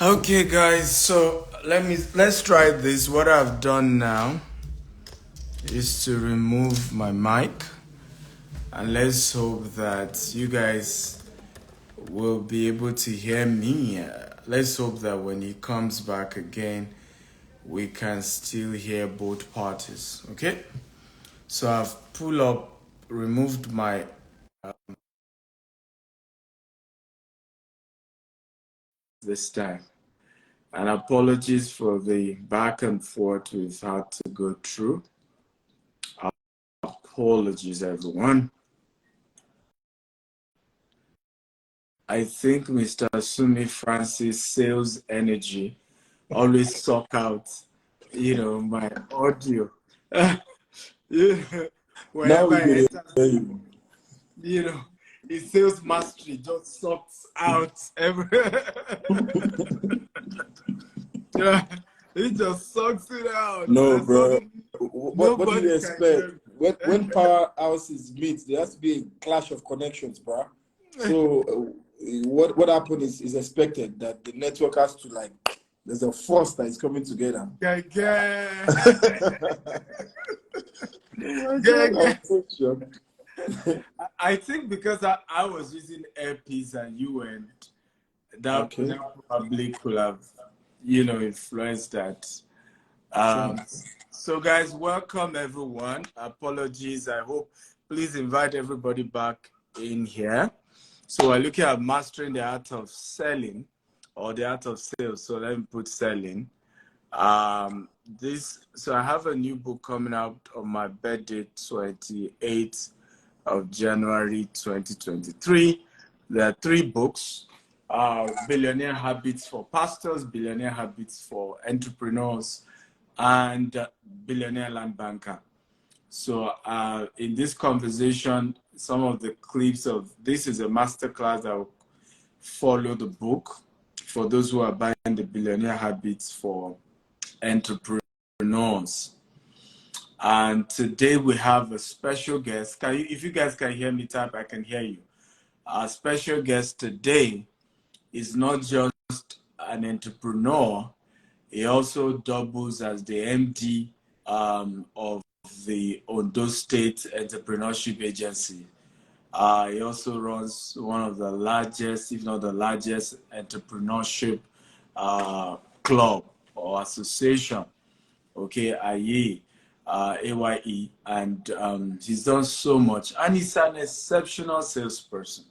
Okay, guys, so let's try this. What I've done now is to remove my mic, and let's hope that you guys will be able to hear me. Let's hope that when he comes back again, we can still hear both parties. Okay, so I've removed my this time. And apologies for the back and forth we've had to go through. Apologies, everyone. I think Mr. Sumi Francis sales energy always suck out, my audio. Yeah. Now Whenever we I get enter, it. his sales mastery just sucks out every. Yeah, it just sucks it out. No, And bro. suddenly, What do nobody you can hear expect? When powerhouses meet, there has to be a clash of connections, bro. So what happened is expected that the network has to there's a force that is coming together. Yeah, yeah. Oh my God, I'm so shocked. I think because I was using earpiece and you weren't, that probably could have, influenced that. So guys, welcome everyone. Apologies. I hope, please invite everybody back in here. So we're looking at mastering the art of selling or the art of sales. So let me put selling. So I have a new book coming out on my birthday, 28th of January 2023. There are 3 books: Billionaire Habits for Pastors, Billionaire Habits for Entrepreneurs, and Billionaire Land Banker. So in this conversation, some of the clips of this is a masterclass that will follow the book for those who are buying the Billionaire Habits for Entrepreneurs. And today we have a special guest. If you guys can hear me type, I can hear you. Our special guest today is not just an entrepreneur, he also doubles as the MD of the Ondo State Entrepreneurship Agency. He also runs one of the largest, if not the largest, entrepreneurship club or association, okay, AYE, and he's done so much, and he's an exceptional salesperson,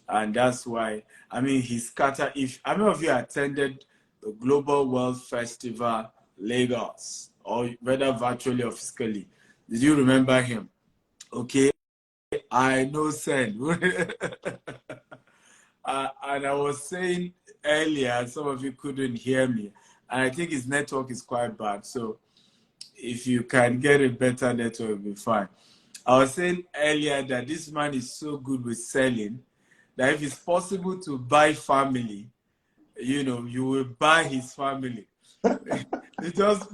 and that's why he's scattered. If how many of you attended the Global Wealth Festival Lagos, or whether virtually or physically? Did you remember him? Okay, I know Sen. And I was saying earlier, some of you couldn't hear me, and I think his network is quite bad. So if you can get a better network, it'll be fine. I was saying earlier that this man is so good with selling that if it's possible to buy family, you will buy his family. He just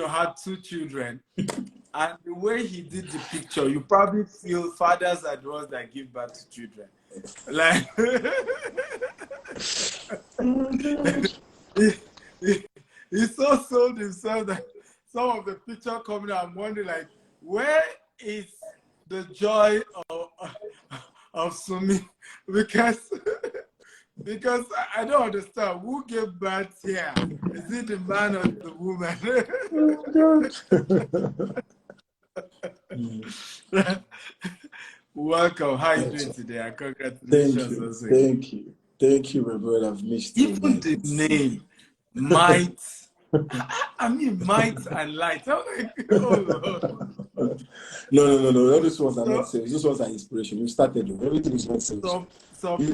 had 2 children, and the way he did the picture, you probably feel fathers are the ones that give birth to children. Like he so sold himself that some of the picture coming out, I'm wondering, like, where is the joy of Sumi? Because I don't understand who gave birth here. Is it the man or the woman? Welcome. How are you doing today? And congratulations. Thank you, my brother. I've missed you. Even the name, Might. Might and Light. I'm like, oh Lord. No. These ones are not sales. These ones are inspiration. You started. Everything is not sales. So we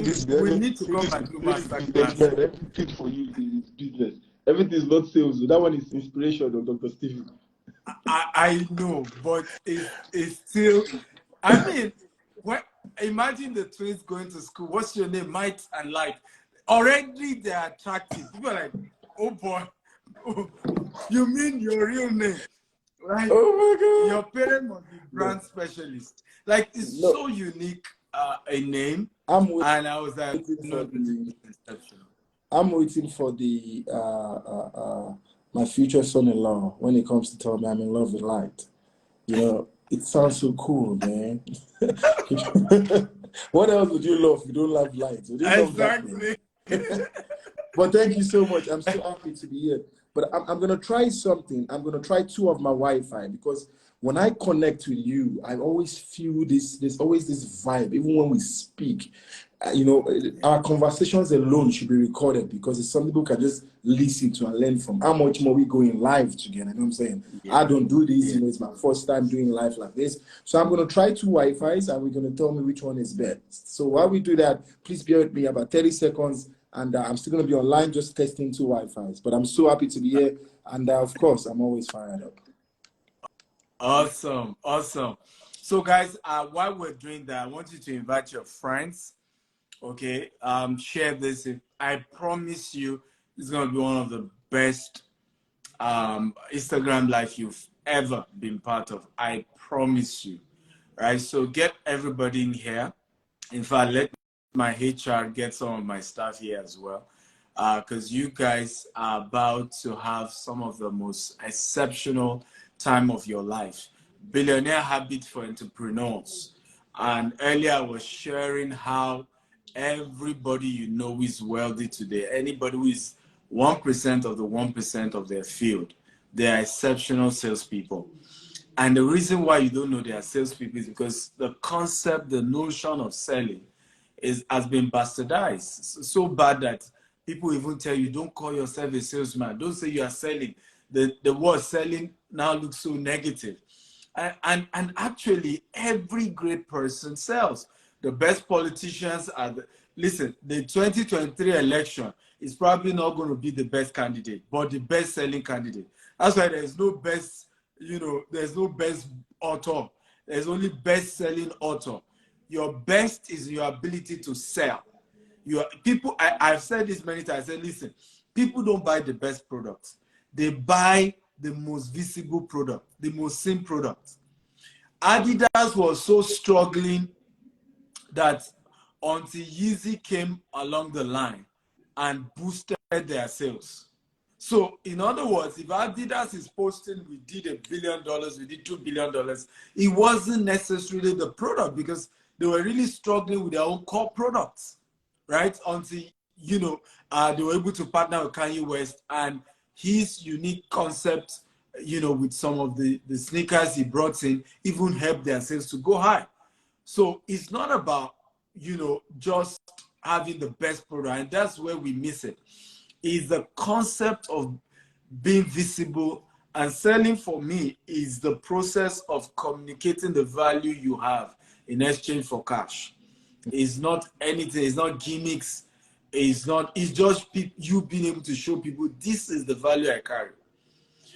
need to come and do master class. Everything for you is business. Everything is not sales. That one is inspiration of Dr. Stephen. I know, but it's still. Imagine the twins going to school. What's your name? Might and Light. Already they're attractive. People are like, oh boy, you mean your real name? Like, oh my God. Your parent must be brand specialist. Like, it's so unique a name. I'm And I was like, waiting for no, this the. is exceptional. I'm waiting for the my future son-in-law when he comes to tell me I'm in love with light. You know, it sounds so cool, man. What else would you love if you don't love light? Would you love darkness? Exactly. But thank you so much. I'm so happy to be here. But I'm going to try something. I'm going to try two of my Wi-Fi because when I connect with you, I always feel this. There's always this vibe, even when we speak. You know, our conversations alone should be recorded because it's something people can just listen to and learn from. How much more we going live together? You know what I'm saying? Yeah. I don't do this. Yeah. You know, it's my first time doing live like this. So I'm going to try two Wi-Fis and we're going to tell me which one is best. So while we do that, please bear with me about 30 seconds. And I'm still going to be online just testing two Wi-Fis. But I'm so happy to be here. And of course, I'm always fired up. Awesome. Awesome. So guys, while we're doing that, I want you to invite your friends. Okay. Share this. I promise you, it's going to be one of the best Instagram live you've ever been part of. I promise you. Right. So get everybody in here. In fact, let my HR get some of my staff here as well. Because you guys are about to have some of the most exceptional time of your life. Billionaire Habit for Entrepreneurs. And earlier I was sharing how everybody you know is wealthy today. Anybody who is 1% of the 1% of their field, they are exceptional salespeople. And the reason why you don't know they are salespeople is because the concept, the notion of selling has been bastardized. So bad that people even tell you, don't call yourself a salesman. Don't say you are selling. The word selling now looks so negative. And actually, every great person sells. The best politicians are listen, the 2023 election is probably not going to be the best candidate, but the best selling candidate. That's why there's no best, there's no best author. There's only best selling author. Your best is your ability to sell. I've said this many times. I said, listen, people don't buy the best products. They buy the most visible product, the most same product. Adidas was so struggling that until Yeezy came along the line and boosted their sales. So, in other words, if Adidas is posting, we did $1 billion, we did $2 billion, it wasn't necessarily the product because they were really struggling with their own core products, right? Until, they were able to partner with Kanye West and his unique concept, with some of the sneakers he brought in, even helped their sales to go high. So it's not about, just having the best product, and that's where we miss it. Is the concept of being visible, and selling for me is the process of communicating the value you have in exchange for cash. It's not anything, it's not gimmicks, it's just you being able to show people this is the value I carry.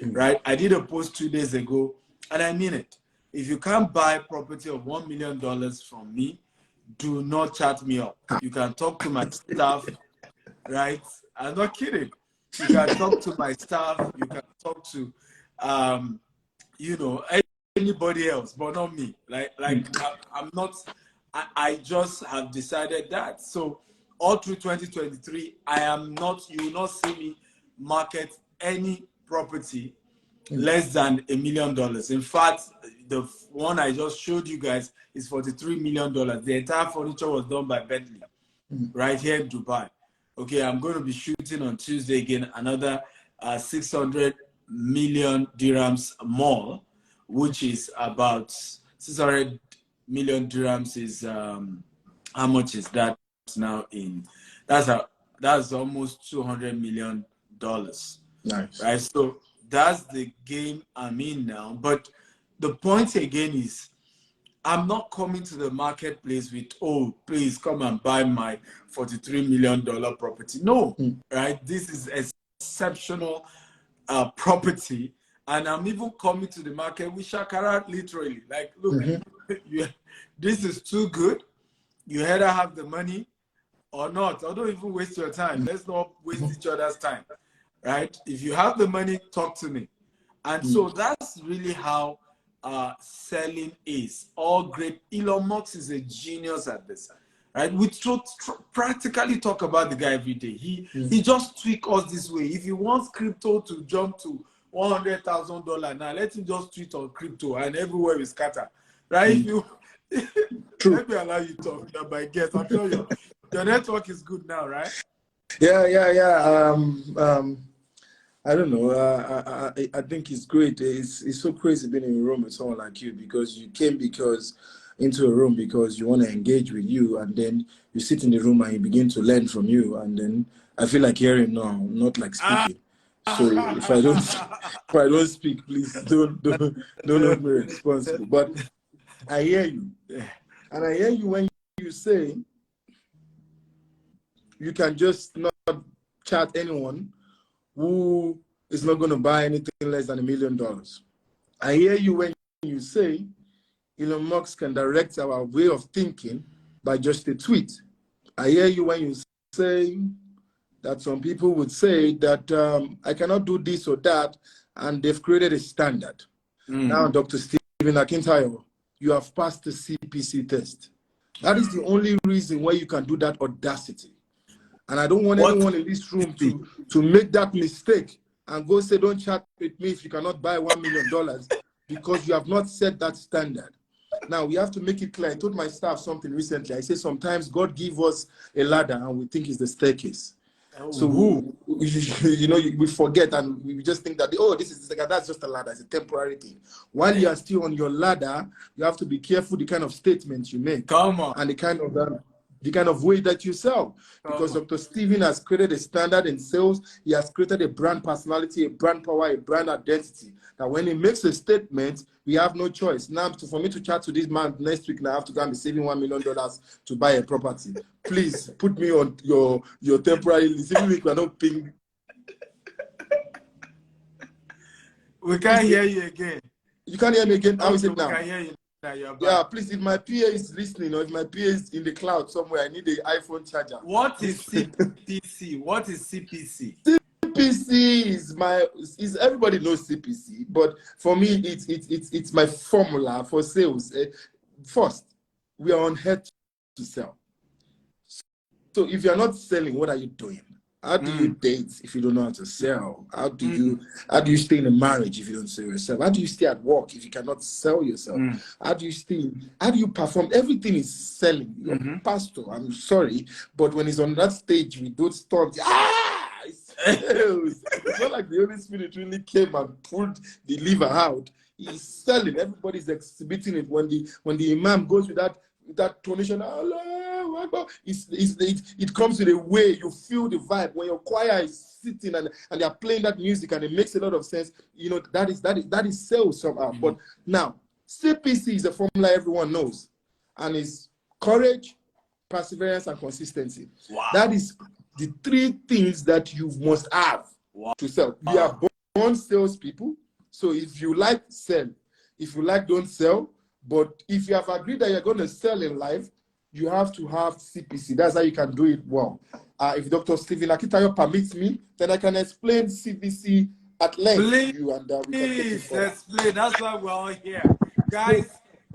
Right? I did a post 2 days ago, and I mean it. If you can't buy property of $1 million from me, do not chat me up. You can talk to my staff, right? I'm not kidding. You can talk to my staff. You can talk to, anybody else, but not me. I'm not. I just have decided that. So all through 2023, I am not. You will not see me market any property less than $1 million. In fact, the one I just showed you guys is $43 million. The entire furniture was done by Bentley, right here in Dubai. Okay, I'm going to be shooting on Tuesday again another 600 million dirhams mall, which is about 600 million dirhams is how much is that now in? That's almost $200 million. Nice. Right? So that's the game I'm in now. But the point again is, I'm not coming to the marketplace with, oh, please come and buy my $43 million property. No, right? This is exceptional property. And I'm even coming to the market with Shakara, literally. Like, look, this is too good. You either have the money or not. Or don't even waste your time. Let's not waste each other's time, right? If you have the money, talk to me. And so that's really how selling is. All great. Elon Musk is a genius at this, right? We practically talk about the guy every day. He just tweak us this way. If he wants crypto to jump to $100,000 now, let him just tweet on crypto and everywhere is scatter, right? If you let me allow you to talk. You're my guest. I'm sure your network is good now, right? Yeah. I don't know. I think it's great. It's so crazy being in a room with someone like you, because you came into a room because you want to engage with you, and then you sit in the room and you begin to learn from you, and then I feel like hearing now, not like speaking. So if I don't speak, please don't hold me responsible. But I hear you, and I hear you when you say you can just not chat anyone who is not going to buy anything less than $1 million. I hear you when you say Elon Musk can direct our way of thinking by just a tweet. I hear you when you say that some people would say that I cannot do this or that, and they've created a standard. Now, Dr. Stephen Akintayo, you have passed the CPC test. That is the only reason why you can do that audacity. And I don't want anyone in this room to make that mistake and go say, don't chat with me if you cannot buy $1 million, because you have not set that standard. Now, we have to make it clear. I told my staff something recently. I say sometimes God gives us a ladder and we think it's the staircase. So we forget and we just think that, oh, this is that's just a ladder. It's a temporary thing. While you are still on your ladder, you have to be careful the kind of statements you make. Come on. And the kind of way that you sell. Because Dr. Stephen has created a standard in sales. He has created a brand personality, a brand power, a brand identity. That when he makes a statement, we have no choice. Now, for me to chat to this man next week, now I have to go and be saving $1 million to buy a property. Please put me on your temporary list. Even if we are not paying. We can't hear you again. You can't hear me again? How is it now? We can hear you. Yeah, please, if my PA is listening or if my PA is in the cloud somewhere, I need the iPhone charger. What is CPC? What is CPC? CPC is everybody knows CPC, but for me, it's my formula for sales. First, we are on head to sell. So if you're not selling, what are you doing? How do you date if you don't know how to sell? How do you stay in a marriage if you don't sell yourself? How do you stay at work if you cannot sell yourself? How do you perform? Everything is selling. Your pastor, I'm sorry, but when he's on that stage with those thoughts, it's sales. It's not like the Holy Spirit really came and pulled the lever out. He's selling. Everybody's exhibiting it. When the imam goes with that tonation, it comes with a way you feel the vibe. When your choir is sitting and they are playing that music and it makes a lot of sense, you know, that is sales somehow. But now, CPC is a formula everyone knows, and it's courage, perseverance, and consistency. Wow. That is the three things that you must have to sell. We are born salespeople, so if you like, sell. If you like, don't sell. But if you have agreed that you're going to sell in life, you have to have CPC. That's how you can do it well. If Dr. Stephen Akintayo permits me, then I can explain CPC at length to you, and we can take it forward. Explain. That's why we're all here. Guys,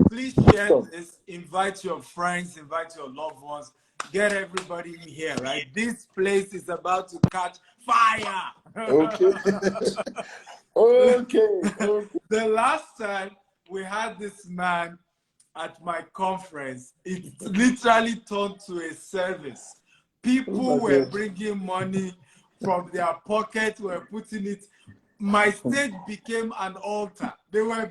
please share this. Invite your friends, invite your loved ones. Get everybody in here, right? This place is about to catch fire. Okay. Okay. The last time we had this man at my conference, it literally turned to a service. People were bringing money from their pocket, were putting it. My stage became an altar. They were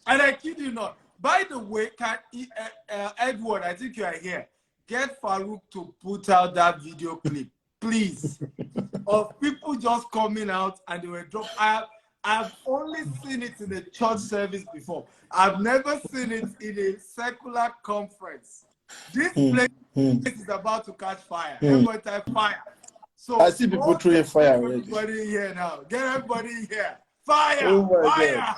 and I kid you not. By the way, Edward, I think you are here. Get Farouk to put out that video clip, please, of people just coming out and they were dropped. I've only seen it in a church service before. I've never seen it in a secular conference. This place is about to catch fire. Everybody type fire. So I see people throwing fire already. Everybody in here now. Get everybody in here. Fire! Oh my fire! God.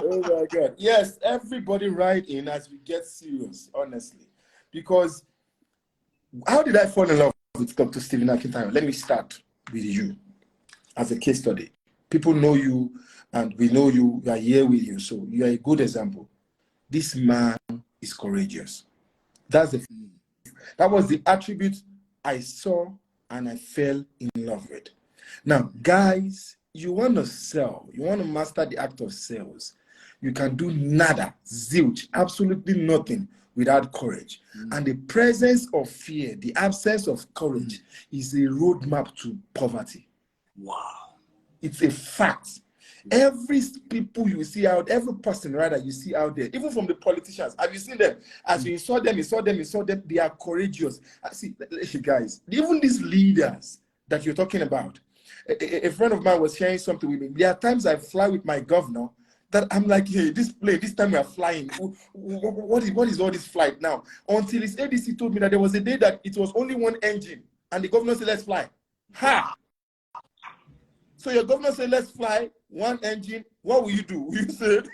Oh my God. Yes, everybody write in as we get serious, honestly. Because how did I fall in love with Dr. Stephen Akintayo? Let me start with you as a case study. People know you and we know you. We are here with you. So you are a good example. This man is courageous. That was the attribute I saw and I fell in love with. Now, guys, you want to sell, you want to master the act of sales. You can do nada, zilch, absolutely nothing without courage. And the presence of fear, the absence of courage is a roadmap to poverty. Wow. It's a fact. Every people you see out, every person rather you see out there, even from the politicians, have you seen them? As you saw them, they are courageous. See, guys, even these leaders that you're talking about, a friend of mine was sharing something with me. There are times I fly with my governor that I'm like, hey, this plane, this time we are flying. What is all this flight now? Until his ADC told me that there was a day that it was only one engine, and the governor said, let's fly. Ha! So your governor said, let's fly, one engine. What will you do? You said,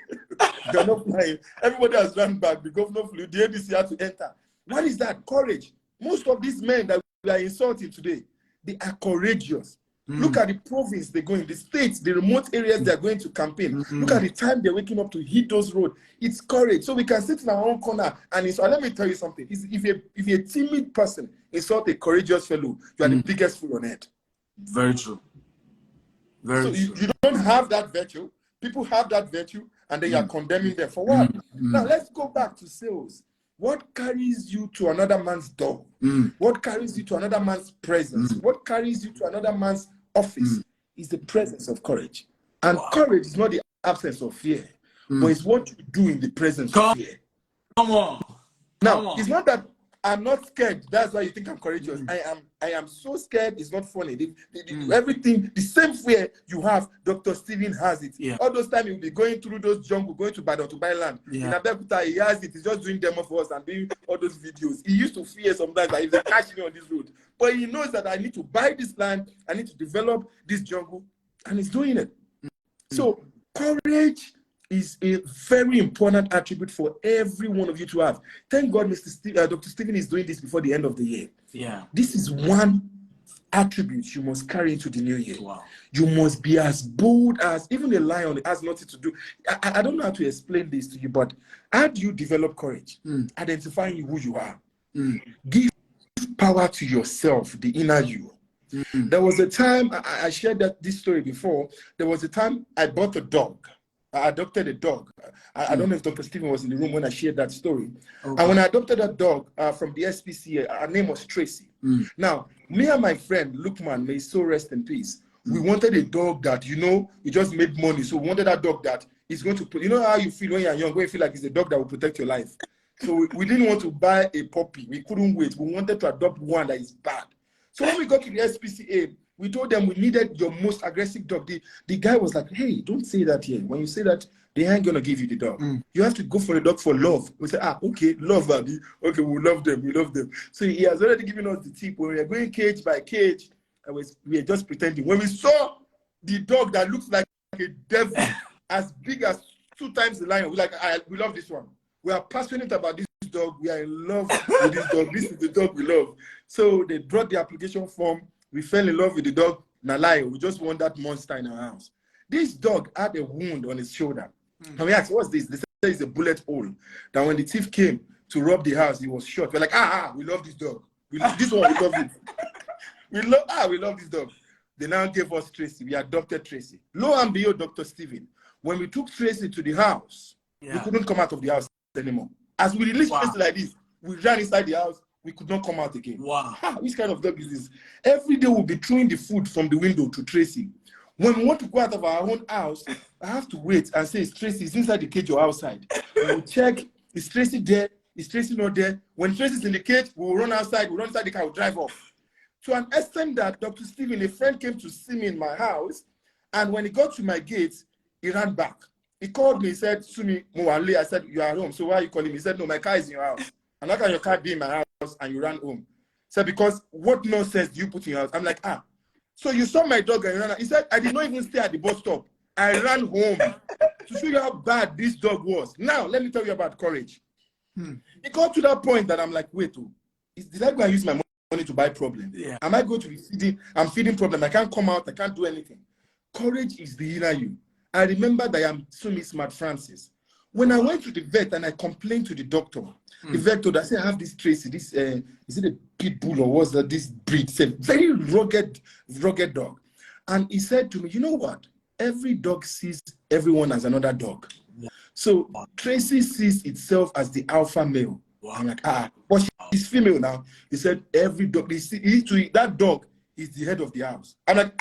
you're not flying. Everybody has run back. The governor flew. The ADC had to enter. What is that? Courage. Most of these men that we are insulting today, they are courageous. Look at the province they go in, the states, the remote areas they're going to campaign. Look at the time they're waking up to hit those roads. It's courage. So we can sit in our own corner and insult. Let me tell you something. If you're a timid person insult a courageous fellow, you are the biggest fool on earth. Very true. So you don't have that virtue. People have that virtue, and then you are condemning them for what? Now let's go back to sales. What carries you to another man's door? What carries you to another man's presence? What carries you to another man's office is the presence of courage. And courage is not the absence of fear, but it's what you do in the presence of fear. Come on. Now, it's not that I'm not scared. That's why you think I'm courageous. I am so scared. It's not funny. Everything, the same fear you have, Dr. Stephen has it. Yeah. All those times he'll be going through those jungle, going to Badon to buy land. In Abeokuta, he has it. He's just doing demo for us and doing all those videos. He used to fear sometimes that if they catch me on this road. But he knows that I need to buy this land, I need to develop this jungle, and he's doing it. So courage is a very important attribute for every one of you to have. Thank God Dr. Stephen is doing this before the end of the year. Yeah. This is one attribute you must carry into the new year. Wow. You must be as bold as even a lion has nothing to do. I don't know how to explain this to you, but how do you develop courage? Identifying who you are. Give power to yourself, the inner you. There was a time, I shared this story before. There was a time I bought a dog. I adopted a dog. I don't know if Dr. Stephen was in the room when I shared that story. Okay. And when I adopted that dog from the SPCA, her name was Tracy. Now, me and my friend, Lukman, may so rest in peace, we wanted a dog that, it just made money. So we wanted that dog that is going to put, you know how you feel when you're young, when you feel like it's a dog that will protect your life. So we didn't want to buy a puppy. We couldn't wait. We wanted to adopt one that is bad. So when we got to the SPCA, we told them we needed your most aggressive dog. The guy was like, hey, don't say that here. When you say that, they ain't going to give you the dog. You have to go for the dog for love. We said, okay, love, Abby. Okay, we love them. We love them. So he has already given us the tip. When we are going cage by cage, we are just pretending. When we saw the dog that looks like a devil, as big as 2 times the lion, we're like, we love this one. We are passionate about this dog. We are in love with this dog. This is the dog we love. So they brought the application form. We fell in love with the dog. Nalai, we just want that monster in our house. This dog had a wound on his shoulder. And we asked, what's this? They said it's a bullet hole. That when the thief came to rob the house, he was shot. We're like, we love this dog. This one, we love it. We love this dog. They now gave us Tracy. We adopted Tracy. Lo and behold, Dr. Stephen, when we took Tracy to the house, we couldn't come out of the house anymore. As we released Tracy like this, we ran inside the house. We could not come out again. Wow. Which kind of dog is this? Every day we'll be throwing the food from the window to Tracy. When we want to go out of our own house, I have to wait and say, is Tracy is inside the cage or outside? We'll check, is Tracy there? Is Tracy not there? When Tracy's in the cage, we'll run outside, we'll run inside the car, we'll drive off. To an extent that Dr. Stephen, a friend, came to see me in my house, and when he got to my gate, he ran back. He called me, he said, Sumi Mwale. I said, you are home. So why are you calling me? He said, no, my car is in your house. And how can your car be in my house and you ran home? Said, because what nonsense do you put in your house? I'm like, so you saw my dog and you ran out. He said, I did not even stay at the bus stop. I ran home to show you how bad this dog was. Now, let me tell you about courage. It got to that point that I'm like, wait, did I go and use my money to buy problems? Yeah. Am I going to be feeding? I'm feeding problems. I can't come out. I can't do anything. Courage is the inner you. I remember that I am Sumi Smart Francis. When I went to the vet and I complained to the doctor, the vet told, I said, I have this Tracy, this, is it a pit bull or what's that, this breed? It's a very rugged dog. And he said to me, you know what? Every dog sees everyone as another dog. So Tracy sees itself as the alpha male. I'm like, but she's female now. He said, every dog, that dog is the head of the house. I'm like,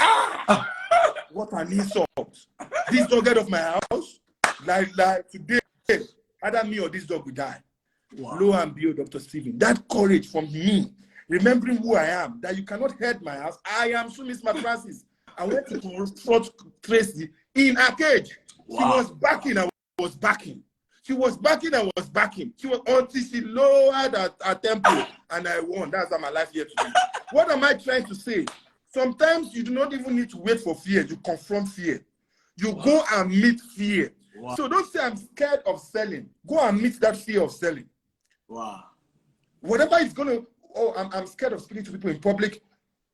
what an insult. This dog head of my house, like today, either me or this dog will die. Wow. Lo and behold, Dr. Stephen, that courage from me, remembering who I am, that you cannot head my house. I am Sumis Francis. I went to confront Tracy in a cage. Wow. She was backing, I was backing. She was backing, I was backing. She was until she lowered her tempo, and I won. That's how my life here today. What am I trying to say? Sometimes you do not even need to wait for fear. You confront fear. You go and meet fear. Wow. So don't say I'm scared of selling. Go and meet that fear of selling. Wow. Whatever is going to, I'm scared of speaking to people in public.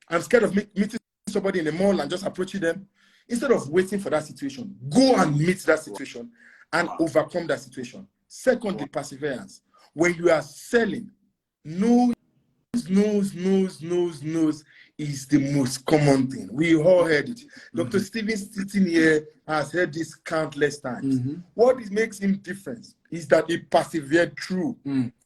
I'm scared of meeting somebody in the mall and just approaching them. Instead of waiting for that situation, go and meet that situation and overcome that situation. Secondly, perseverance. When you are selling, nose is the most common thing. We all heard it. Dr. Stephen sitting here has heard this countless times. What makes him different is that he persevered through.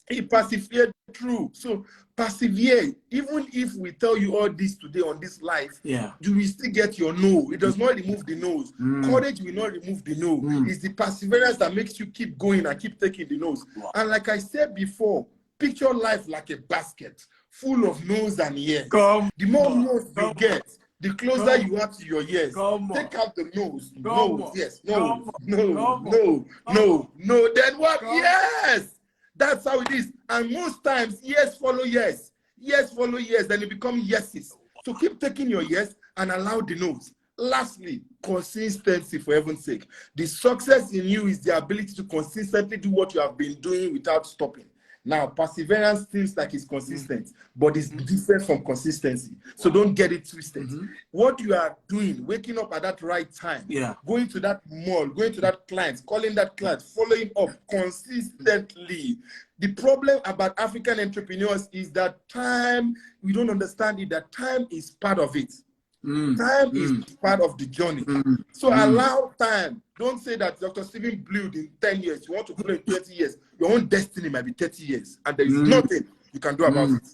He persevered through. So persevere. Even if we tell you all this today on this life, you will still get your no. It does not remove the nose. Courage will not remove the no. It's the perseverance that makes you keep going and keep taking the nose. And like I said before, picture life like a basket full of nose and ears. The more nose you get, the closer you are to your ears. Take out the nose. No, yes, no. Then what? Yes. That's how it is. And most times, yes follow yes. Yes follow yes. Then it becomes yeses. So keep taking your yes and allow the no's. Lastly, consistency, for heaven's sake. The success in you is the ability to consistently do what you have been doing without stopping. Now, perseverance seems like it's consistent, but it's different from consistency. So don't get it twisted. What you are doing, waking up at that right time, going to that mall, going to that client, calling that client, following up consistently. The problem about African entrepreneurs is that time, we don't understand it, that time is part of it. Time is part of the journey. So allow time. Don't say that Dr. Stephen blew in 10 years. You want to blow in 20 years. Your own destiny might be 30 years. And there is nothing you can do about it.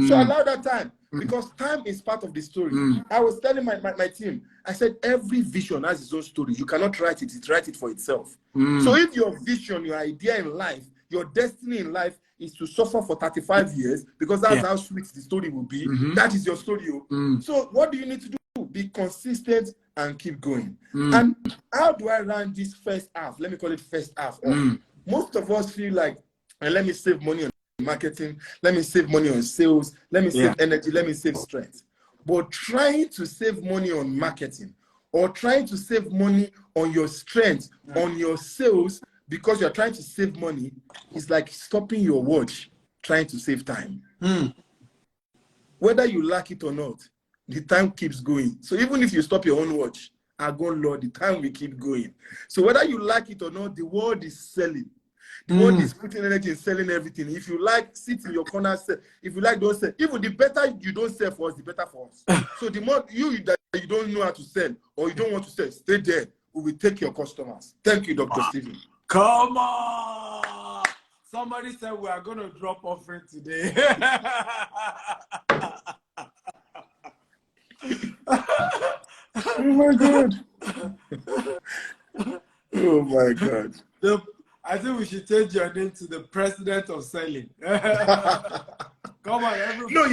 So allow that time. Because time is part of the story. I was telling my team, I said, every vision has its own story. You cannot write it. It writes it for itself. So if your vision, your idea in life, your destiny in life is to suffer for 35 years, because that's how sweet the story will be. That is your story. So what do you need to do? Be consistent and keep going. And how do I run this first half? Let me call it first half. Most of us feel like, let me save money on marketing, let me save money on sales, let me save energy, let me save strength. But trying to save money on marketing or trying to save money on your strength, on your sales, because you're trying to save money, is like stopping your watch trying to save time. Whether you like it or not, the time keeps going. So even if you stop your own watch, Lord, the time will keep going. So whether you like it or not, the world is selling. The world is putting energy in selling everything. If you like, sit in your corner, sell. If you like, don't sell. Even the better you don't sell for us, the better for us. So the more that you don't know how to sell or you don't want to sell, stay there. We will take your customers. Thank you, Dr. Stephen. Come on. Somebody said we are going to drop offering today. Oh my God. Oh my God. I think we should change your name to the president of selling. Come on, everybody. No,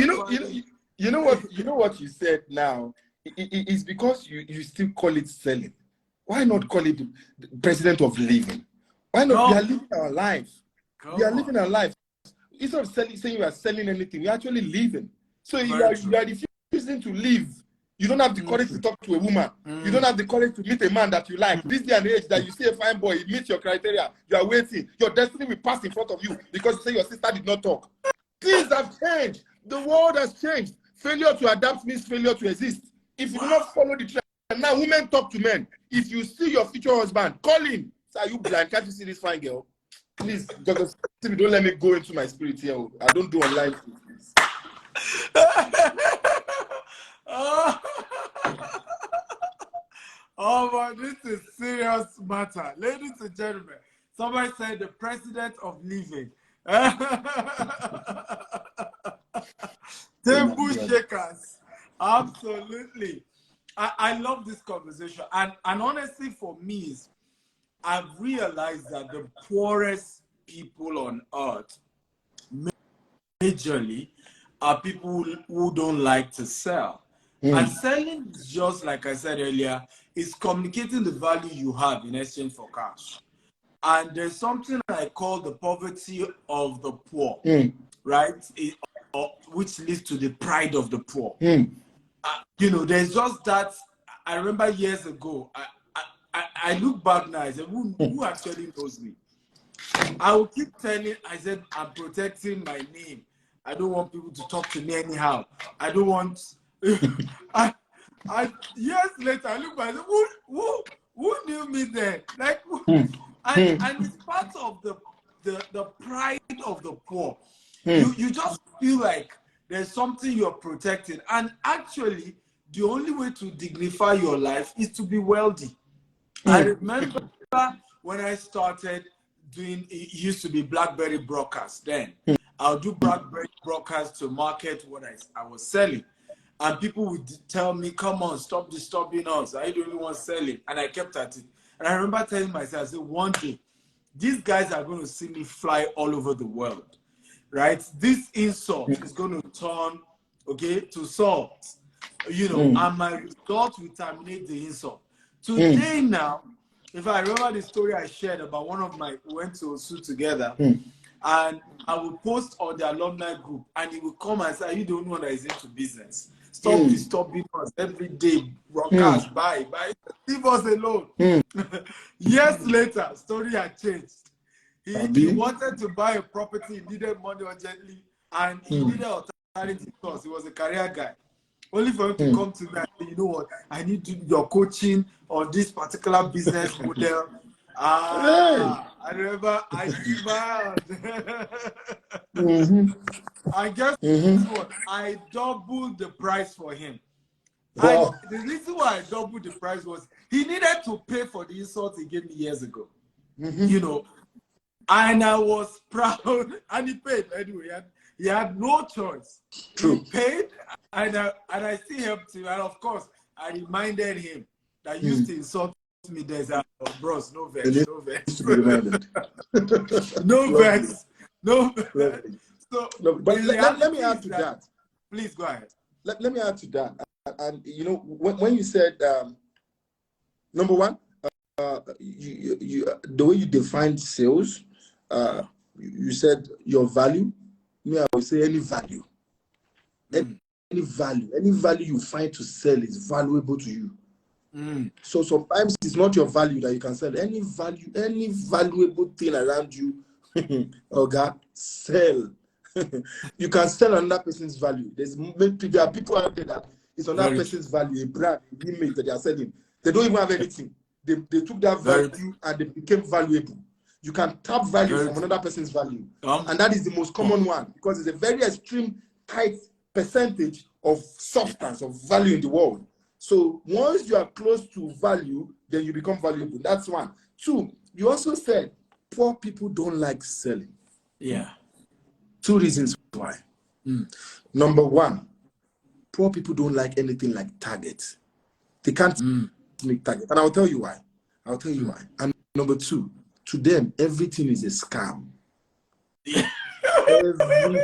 you know what you said now. It's because you still call it selling. Why not call it the president of living? Why not? We are living our life. We are living our life. Instead of saying you are selling anything, we are actually living. So you are refusing to live. You don't have the courage to talk to a woman. You don't have the courage to meet a man that you like. This day and age that you see a fine boy, he meets your criteria, you are waiting. Your destiny will pass in front of you because you say your sister did not talk. Things have changed. The world has changed. Failure to adapt means failure to exist. If you do not follow the trend, now women talk to men. If you see your future husband, call him. Are you blind? Can't you see this fine girl? Please, Dr. Steve, don't let me go into my spirit here. I don't do online things. Oh, oh man, this is serious matter. Ladies and gentlemen, somebody said the president of living. Table shakers. Absolutely. I love this conversation. And honestly, for me, is I've realized that the poorest people on earth, majorly, are people who don't like to sell. And selling is just, like I said earlier, is communicating the value you have in exchange for cash. And there's something I call the poverty of the poor, right? Which leads to the pride of the poor. You know, there's just that. I remember years ago, I look back now, I said, who actually knows me? I will keep telling, I said, I'm protecting my name. I don't want people to talk to me anyhow. I don't want, years later, I look back, I said, who knew me then? Like, and it's part of the pride of the poor. You just feel like there's something you're protecting. And actually, the only way to dignify your life is to be wealthy. I remember when I started doing, it used to be BlackBerry broadcast then. I'll do BlackBerry broadcast to market what I was selling. And people would tell me, come on, stop disturbing us. I the only one selling. And I kept at it. And I remember telling myself, I said, one day, these guys are going to see me fly all over the world, right? This insult is going to turn, okay, to salt, you know, and my result will terminate the insult. Today now, if I remember the story I shared about one of my, we went to Osu together, and I will post on the alumni group, and he will come and say, are you the only one that is into business? Stop disturbing us every day, broadcast, bye, leave us alone. Years later, story had changed. He wanted to buy a property, he needed money urgently, and he needed alternative course. He was a career guy. Only for him to come to me and say, you know what, I need your coaching on this particular business model. I remember I smiled. I guess what? I doubled the price for him. Wow. The reason why I doubled the price was he needed to pay for the insult he gave me years ago. You know, and I was proud, and he paid anyway. He had no choice. He paid, and I still helped him. And of course, I reminded him that used to insult me. There's bros, no vex, no vex. No vex, no vex. So, but let me add to that. Please go ahead. Let me add to that. And you know, when you said number one, the way you define sales, you said your value. Me, I would say any value. Any value you find to sell is valuable to you. So sometimes it's not your value that you can sell. Any value, any valuable thing around you, okay, sell. You can sell another person's value. There are people out there that it's another person's value, a brand, an image that they are selling. They don't even have anything. They took that value and they became valuable. You can tap value from another person's value. And that is the most common one because it's a very extreme, tight percentage of substance, of value in the world. So once you are close to value, then you become valuable. That's one. Two, you also said poor people don't like selling. Yeah. Two reasons why. Number one, poor people don't like anything like targets. They can't make targets. And I'll tell you why. And number two, to them, everything is a scam. Yeah. Everything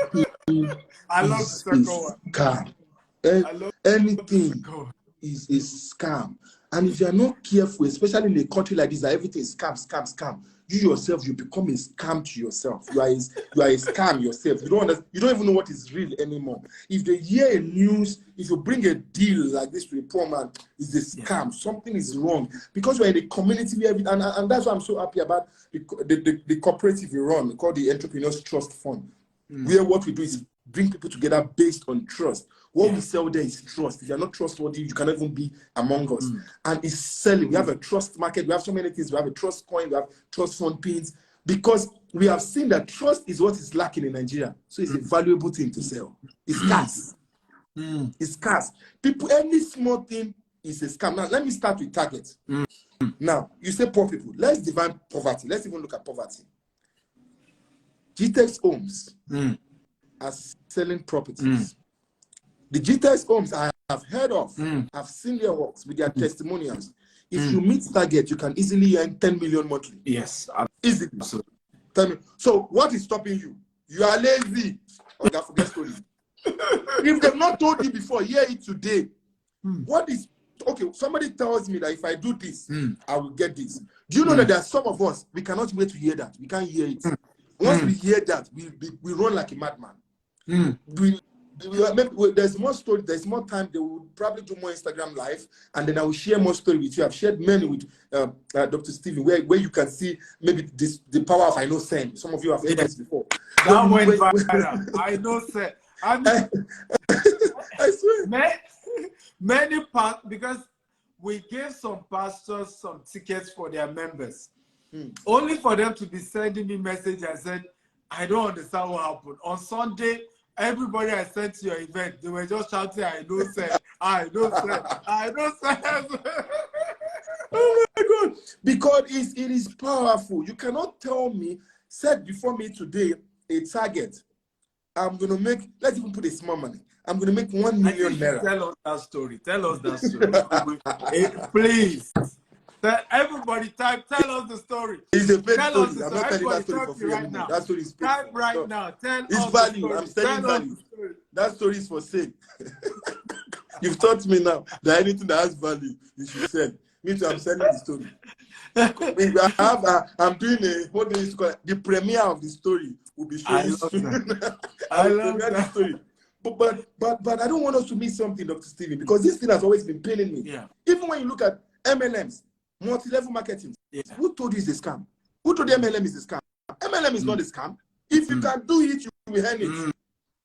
I love is a scam. Anything is a scam. And if you are not careful, especially in a country like this, that everything is scam, you yourself, you become a scam to yourself. You are a scam yourself. You don't even know what is real anymore. If they hear a news, if you bring a deal like this to a poor man, it's a scam. Yeah. Something is wrong. Because we're in a community, and that's why I'm so happy about the cooperative we run, called the Entrepreneurs Trust Fund, where what we do is bring people together based on trust. What we sell there is trust. If you're not trustworthy, you cannot even be among us. And it's selling. We have a trust market. We have so many things. We have a trust coin. We have trust fund pins. Because we have seen that trust is what is lacking in Nigeria. So it's a valuable thing to sell. It's scarce. It's scarce. People, any small thing is a scam. Now, let me start with target. Now, you say poor people. Let's define poverty. Let's even look at poverty. GTEx homes are selling properties. The GTEx homes I have heard of, I've seen their works with their testimonials. If you meet target, you can easily earn 10 million monthly. Yes. Easily. Tell me. So what is stopping you? You are lazy. Okay, forget story. If they've not told you before, hear it today. What is okay? Somebody tells me that if I do this, I will get this. Do you know that there are some of us, we cannot wait to hear that? We can't hear it. Once we hear that, we run like a madman. There's more story, there's more time. They will probably do more Instagram live, and then I will share more story with you. I've shared many with Dr. Stephen, where you can see maybe the power of I know send. Some of you have heard this before. That went viral. I know send. I mean, I swear. Many parts, because we gave some pastors some tickets for their members, only for them to be sending me message and said, I don't understand what happened. On Sunday, everybody I sent to your event, they were just shouting, I know send, I know send, I know send. Oh my God. Because it is powerful. You cannot tell me, set before me today a target. I'm going to make, let's even put a small money. I'm going to make 1 million naira. Tell us that story. Tell us that story. Please. Everybody type, tell us the story. It's a fake tell story. us the I'm not telling that story for free right anymore. Now. That story is type right now. Tell it's us value. The I'm selling tell value. That story is for sale. You've taught me now that anything that has value, you should sell. Me too, I'm selling the story. I'm doing what they used to call it, the premiere of the story will be showing soon. I love that story. But I don't want us to miss something, Dr. Stephen, because this thing has always been paining me. Yeah. Even when you look at MLMs, multi-level marketing, who told you it's a scam? Who told you MLM is a scam? MLM is not a scam. If you can do it, you will earn it.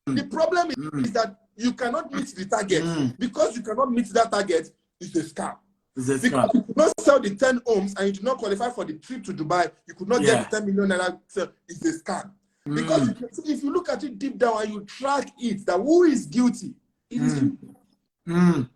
The problem is that you cannot meet the target. Because you cannot meet that target, it's a scam. Because you could not sell the 10 homes and you did not qualify for the trip to Dubai, you could not get the 10 million naira. It's a scam. Because if you look at it deep down and you track it, that who is guilty, it is you.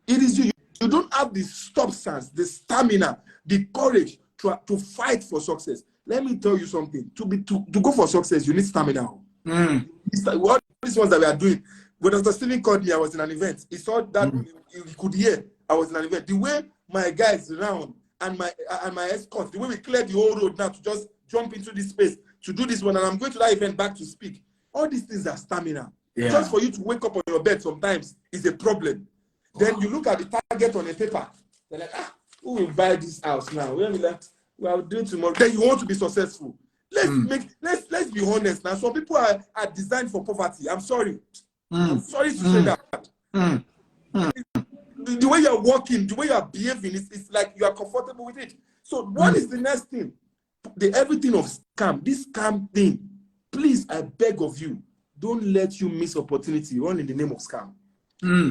It is you. You don't have the substance, the stamina, the courage to fight for success. Let me tell you something. To go for success, you need stamina. What these ones that we are doing. When Dr. Stephen called me, I was in an event. He saw that he could hear I was in an event. The way my guys around and my escorts, the way we cleared the whole road now to just jump into this space to do this one, and I'm going to that event back to speak. All these things are stamina. Just for you to wake up on your bed sometimes is a problem. Then you look at the target on a paper. They're like, who will buy this house now? We'll do it tomorrow. Then you want to be successful. Let's be honest now. Some people are designed for poverty. I'm sorry. I'm sorry to say that. The way you're walking, the way you're behaving, it's like you are comfortable with it. So what is the next thing? The everything of scam, this scam thing. Please, I beg of you, don't let you miss opportunity. Run in the name of scam.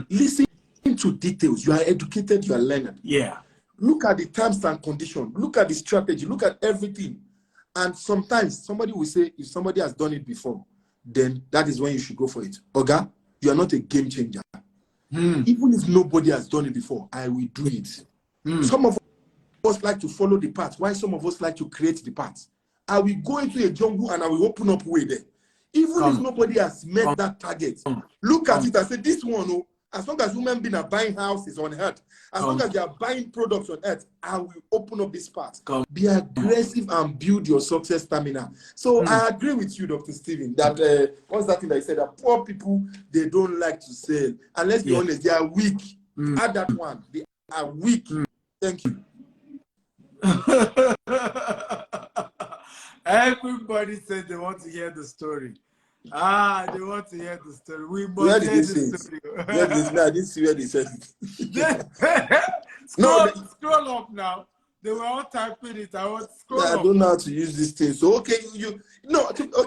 Listen to details. You are educated, you are learned. Look at the terms and conditions. Look at the strategy. Look at everything. And sometimes somebody will say, if somebody has done it before, then that is when you should go for it. Oga, you are not a game changer. Even if nobody has done it before, I will do it. Some of us like to follow the path, while some of us like to create the path. I will go into a jungle and I will open up way there. Even if nobody has met that target, look at it and say, this one, as long as human beings are buying houses on earth, as long as they are buying products on earth, I will open up this path. Be aggressive and build your success stamina. So I agree with you, Dr. Stephen, that what's that thing that you said, that poor people, they don't like to sell. And let's be honest, they are weak. Add that one. They are weak. Thank you. Everybody said they want to hear the story. They want to hear the story. We must hear the story. I didn't see where they said it. Scroll up now. They were all typing it. I don't know how to use this thing. So okay,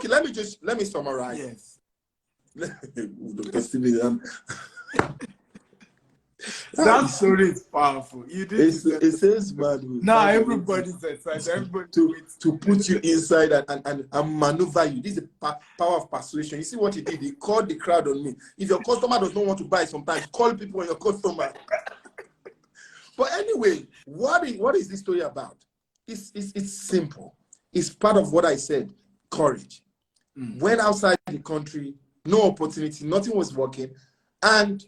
let me summarize. Yes. Dr. Stephen, That story is powerful. You did it says, man, now everybody's excited. Everybody to put you inside and maneuver you. This is the power of persuasion. You see what he did? He called the crowd on me. If your customer does not want to buy, sometimes call people on your customer. But anyway, what is this story about? It's simple. It's part of what I said. Courage. Went outside the country, no opportunity, nothing was working, and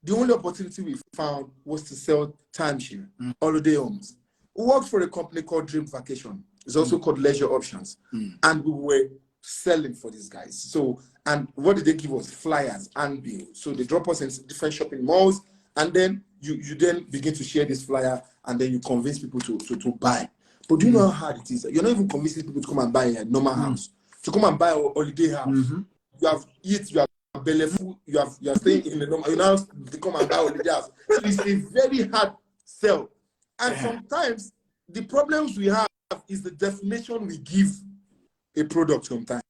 the only opportunity we found was to sell timeshare, holiday homes. We worked for a company called Dream Vacation. It's also called Leisure Options. And we were selling for these guys. So, and what did they give us? Flyers and bills. So they drop us in different shopping malls, and then you then begin to share this flyer, and then you convince people to buy. But do you know how hard it is? You're not even convincing people to come and buy a normal house. To come and buy a holiday house. You have eat, you have belly food, you are staying in the normal, you now come and buy holiday house. So it's a very hard sell. And sometimes the problems we have is the definition we give a product sometimes.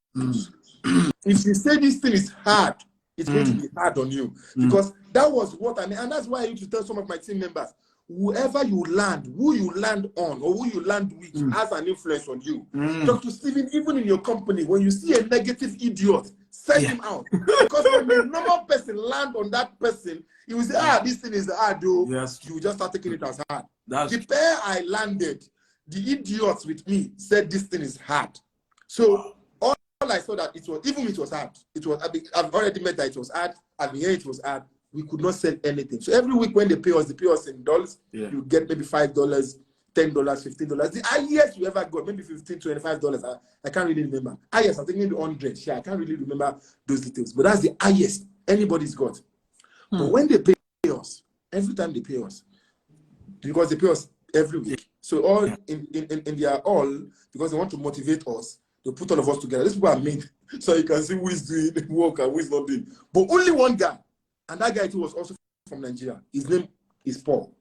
If you say this thing is hard, it's going to be hard on you. Because that was what I mean. And that's why I used to tell some of my team members, whoever you land, who you land on, or who you land with has an influence on you. Dr. Stephen, even in your company, when you see a negative idiot, send him out. Because when the normal person land on that person, he will say, this thing is hard, though. Yes. You will just start taking it as hard. The pair I landed, the idiots with me said this thing is hard. So all I saw that it was hard. I've already met that it was hard. I've been here, it was hard. We could not sell anything. So every week when they pay us in dollars. You get maybe $5, $10, $15. The highest you ever got, maybe $15, $25. I can't really remember. Highest, I think maybe 100. I can't really remember those details. But that's the highest anybody's got. But when they pay us, every time they pay us, because they pay us every week. So all in their all, because they want to motivate us, they put all of us together. These people are made so you can see who is doing work and who is not doing. But only one guy. And that guy too was also from Nigeria. His name is Paul.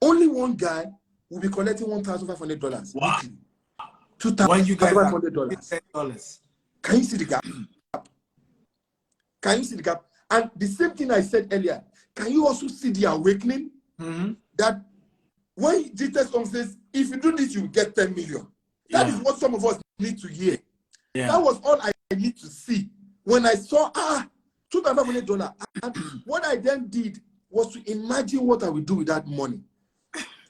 Only one guy will be collecting $1,500 weekly. $2,500. Can you see the gap? Can you see the gap? And the same thing I said earlier. Can you also see the awakening? That when Jesus says, if you do this, you will get 10 million. That is what some of us need to hear. That was all I need to see. When I saw, $2,500. And what I then did was to imagine what I would do with that money.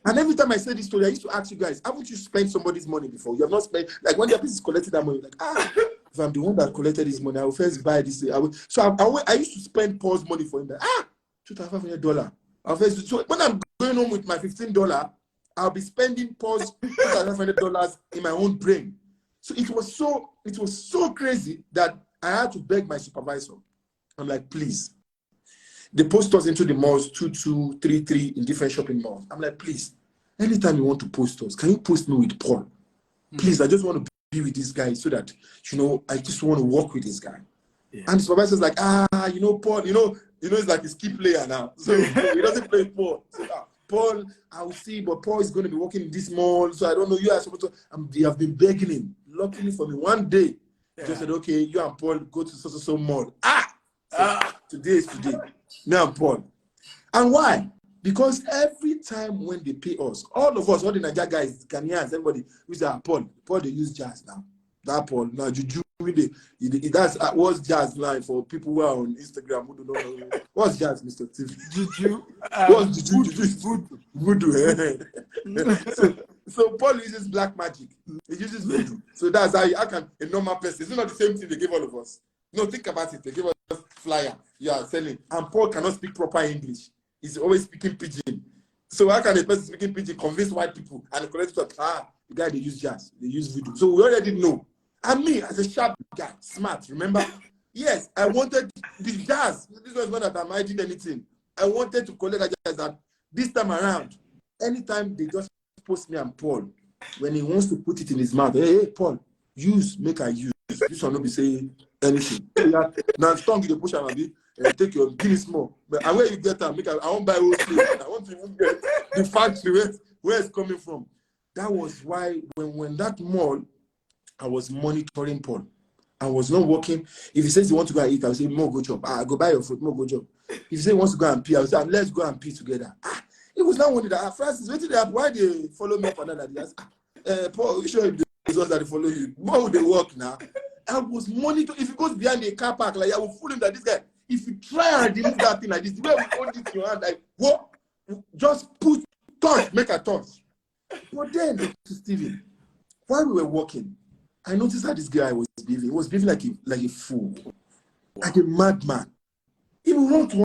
And every time I say this story, I used to ask you guys, haven't you spent somebody's money before? You have not spent, like when the person is collecting that money, like, if I'm the one that collected this money, I will first buy this. I used to spend Paul's money for him. Like, $2,500. So when I'm going home with my $15, I'll be spending Paul's $2,500 in my own brain. So it was so crazy that I had to beg my supervisor. I'm like, please. They post us into the malls, 2233 in different shopping malls. I'm like, please, anytime you want to post us, can you post me with Paul? Please, I just want to be with this guy so that, I just want to work with this guy. And the supervisor's like, Paul, it's like his key player now. So he doesn't play Paul. So, Paul, I will see, but Paul is going to be working in this mall. So I don't know, you are supposed to, they have been begging him. Luckily for me, one day, he just said, okay, you and Paul go to so mall. Today is today. Now I'm Paul. And why? Because every time when they pay us, all of us, all the Nigeria guys, Ghanaians, everybody, we say, Paul, they use jazz now. That Paul, now Juju, that's what's jazz line for people who are on Instagram who do not know. What's jazz, Mr. Steve? Juju. What's Juju? Voodoo. So Paul uses black magic. He uses voodoo. So that's how a normal person. It's not the same thing they give all of us. No, think about it. They give us flyer. You are selling. And Paul cannot speak proper English. He's always speaking pidgin. So how can a person speaking pidgin convince white people and collect the guy they use jazz, they use voodoo. So we already know. And me, as a sharp guy, smart, remember? Yes, I wanted the jazz. This was not that I'm hiding anything. I wanted to collect that jazz. That this time around, anytime they just post me and Paul, when he wants to put it in his mouth, hey Paul, make I use. This will not be saying anything. Now, tongue you push and take your give me small. But where you get that, I won't buy whole thing. I want to even get the factory where it's coming from. That was why when that mall, I was monitoring Paul. I was not working. If he says he wants to go and eat, I will say, more go job. Go buy your food, more go job. If he say he wants to go and pee, I will say, let's go and pee together. He was not wondering that, Francis, why they follow me for that? Paul, you sure if the results that they follow you? Why would they work now? I was monitoring. If he goes behind the car park, like I will fool him that this guy, if you try and remove that thing like this, the way we hold it in your hand, like, what? Just touch, make a touch. But then, Dr. Stephen, while we were walking, I noticed that this guy was behaving. He was behaving like a fool, like a madman. He will run to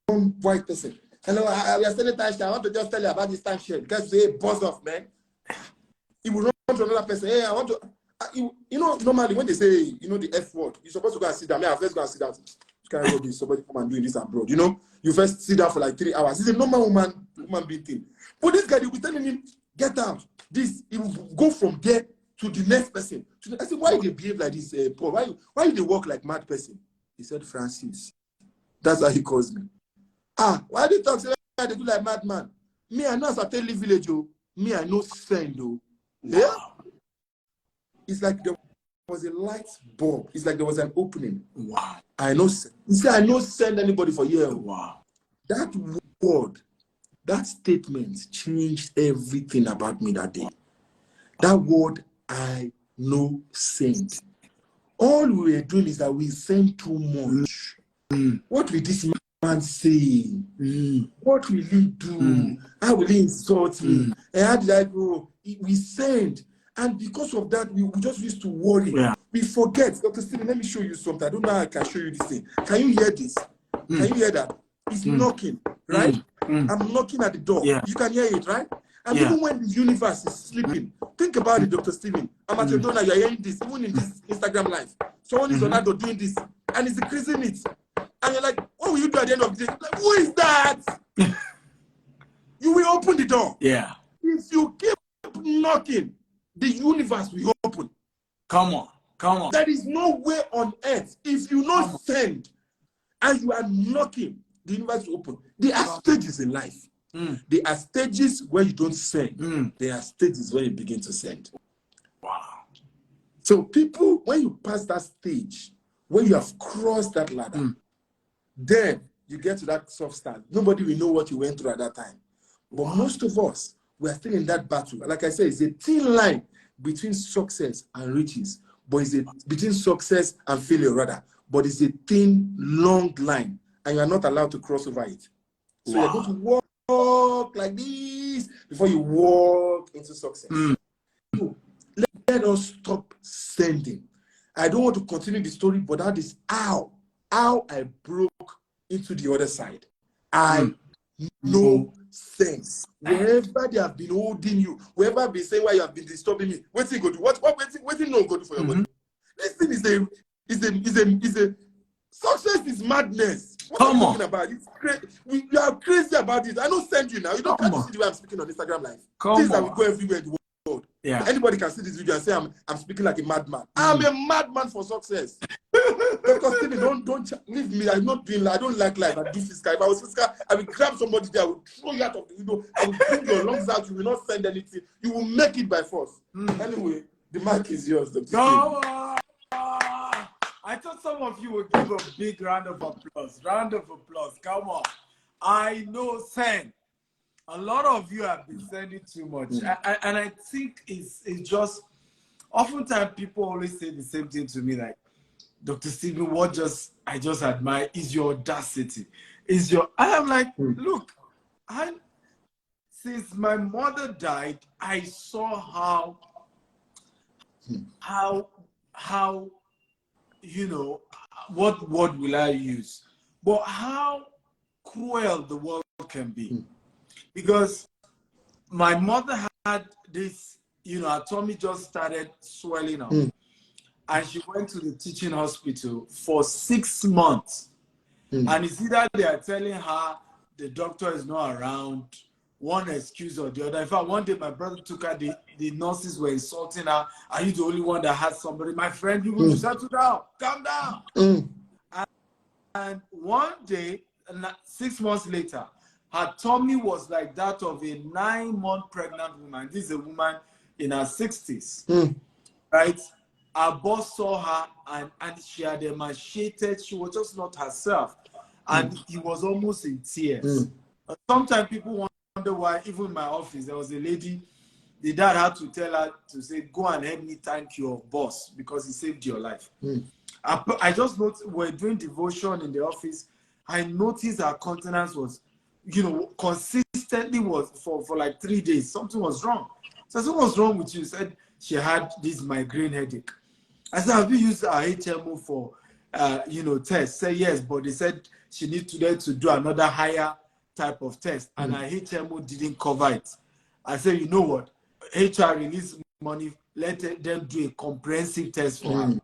one white person. Hello, we are standing time. I want to just tell you about this time share. Because say, buzz off, man. He will run to another person. Hey, I want to. Normally when they say, the F word, you're supposed to go and sit down. I first go and sit down. Can't go this. Somebody come and doing this abroad. You first sit down for like 3 hours. It's a normal woman being thing. But this guy, they will telling him, get out. This, he will go from there to the next person. I said, why they behave like this, Paul? Why they walk like mad person? He said, Francis. That's how he calls me. Why they talk? Say, why they do like madman? Me, I know as I tell you village, me, I know send, though. Yeah? It's like there was a light bulb. It's like there was an opening. Wow. I know. He said, I know send anybody for years. Wow. That word, that statement changed everything about me that day. That word, I know send. All we were doing is that we send too much. What will this man say? What will he do? How will he insult me? And how did I go? We send. And because of that, we just used to worry. Yeah. We forget. Dr. Stephen, let me show you something. I don't know how I can show you this thing. Can you hear this? Can you hear that? It's knocking, right? I'm knocking at the door. Yeah. You can hear it, right? And even when the universe is sleeping, think about it, Dr. Stephen. I'm at your door now, you're hearing this, even in this Instagram live. Someone is on that door doing this, and it's increasing it. And you're like, what will you do at the end of the day? Like, who is that? You will open the door. Yeah. If you keep knocking, the universe will open. Come on. There is no way on earth, if you not send and you are knocking, the universe will open. There are stages in life. There are stages where you don't send. There are stages where you begin to send. Wow. So people, when you pass that stage, when you have crossed that ladder, then you get to that soft start. Nobody will know what you went through at that time. But most of us, we are still in that battle. Like I said, it's a thin line between success and riches, but it's between success and failure rather. But it's a thin, long line, and you are not allowed to cross over it. So you're going to walk like this before you walk into success. So let us stop sending. I don't want to continue the story, but that is how I broke into the other side. I know sense. Wherever they have been holding you, wherever have been saying why you have been disturbing me, what thing go do? What thing no go do for your body? This thing is a success is madness. What are you talking about? It's crazy. You are crazy about it. I don't send you now. You don't see the way I'm speaking on Instagram live. This I will go everywhere in the world. Yeah. Anybody can see this video and say I'm speaking like a madman. I'm a madman for success. Dr. Stephen, don't leave me. I don't like life. I do physical. If I was physical, I will grab somebody there. I will throw you out of the window. I will bring your lungs out. You will not send anything. You will make it by force. Anyway, the mic is yours, Dr. Stephen. I thought some of you would give a big round of applause. Come on. I know send. A lot of you have been sending too much. And I think it's just, oftentimes people always say the same thing to me, like, Dr. Stephen, I just admire is your audacity. I am like, look, since my mother died, I saw how what word will I use? But how cruel the world can be. Because my mother had this, her tummy just started swelling up. And she went to the teaching hospital for 6 months. And it's either they are telling her the doctor is not around, one excuse or the other. In fact, one day my brother took her, the nurses were insulting her. Are you the only one that has somebody? My friend, you will settle down, calm down. And one day, 6 months later, her tummy was like that of a 9-month pregnant woman. This is a woman in her 60s, right? Our boss saw her and she had emaciated. She was just not herself. and he was almost in tears. Sometimes people wonder why, even in my office, there was a lady, the dad had to tell her to say, go and help me thank your boss because he saved your life. I just noticed, we're doing devotion in the office. I noticed her countenance was, consistently was for like 3 days. Something was wrong. So I said, what's wrong with you? She said she had this migraine headache. I said, have you used our HMO for, tests? Say yes, but they said she needs to do another higher type of test, and our HMO didn't cover it. I said, you know what? HR released money, let them do a comprehensive test for her.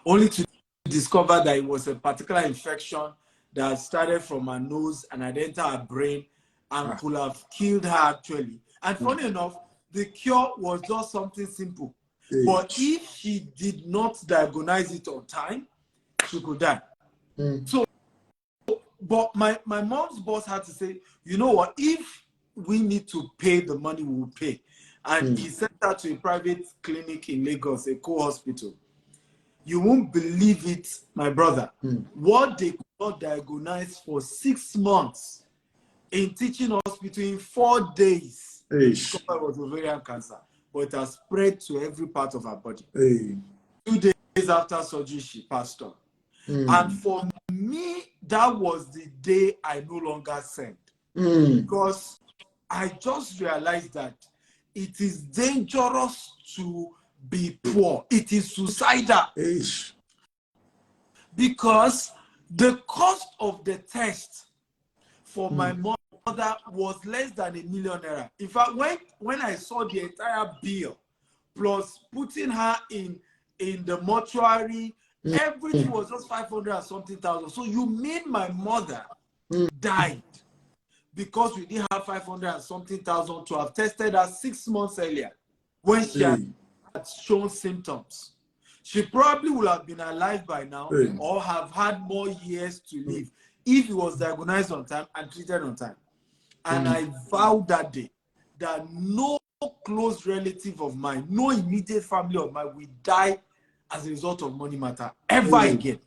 Only to discover that it was a particular infection that started from her nose and had entered her brain and could have killed her actually. And funny enough, the cure was just something simple. But if she did not diagnose it on time, she could die. So, but my mom's boss had to say, you know what, if we need to pay the money, we will pay. And he sent her to a private clinic in Lagos, a co-hospital. You won't believe it, my brother. What they could not diagnose for 6 months in teaching hospital in 4 days, discovered was ovarian cancer. But it has spread to every part of her body. 2 days after surgery, she passed on. And for me, that was the day I no longer sent. Because I just realized that it is dangerous to be poor. It is suicidal. Because the cost of the test for my mother was less than ₦1 million. In fact, when I saw the entire bill, plus putting her in the mortuary, everything was just 500 and something thousand. So you mean my mother died because we didn't have 500 and something thousand to have tested her 6 months earlier when she had shown symptoms? She probably would have been alive by now or have had more years to live if it was diagnosed on time and treated on time. And I vowed that day that no close relative of mine, no immediate family of mine will die as a result of money matter ever again.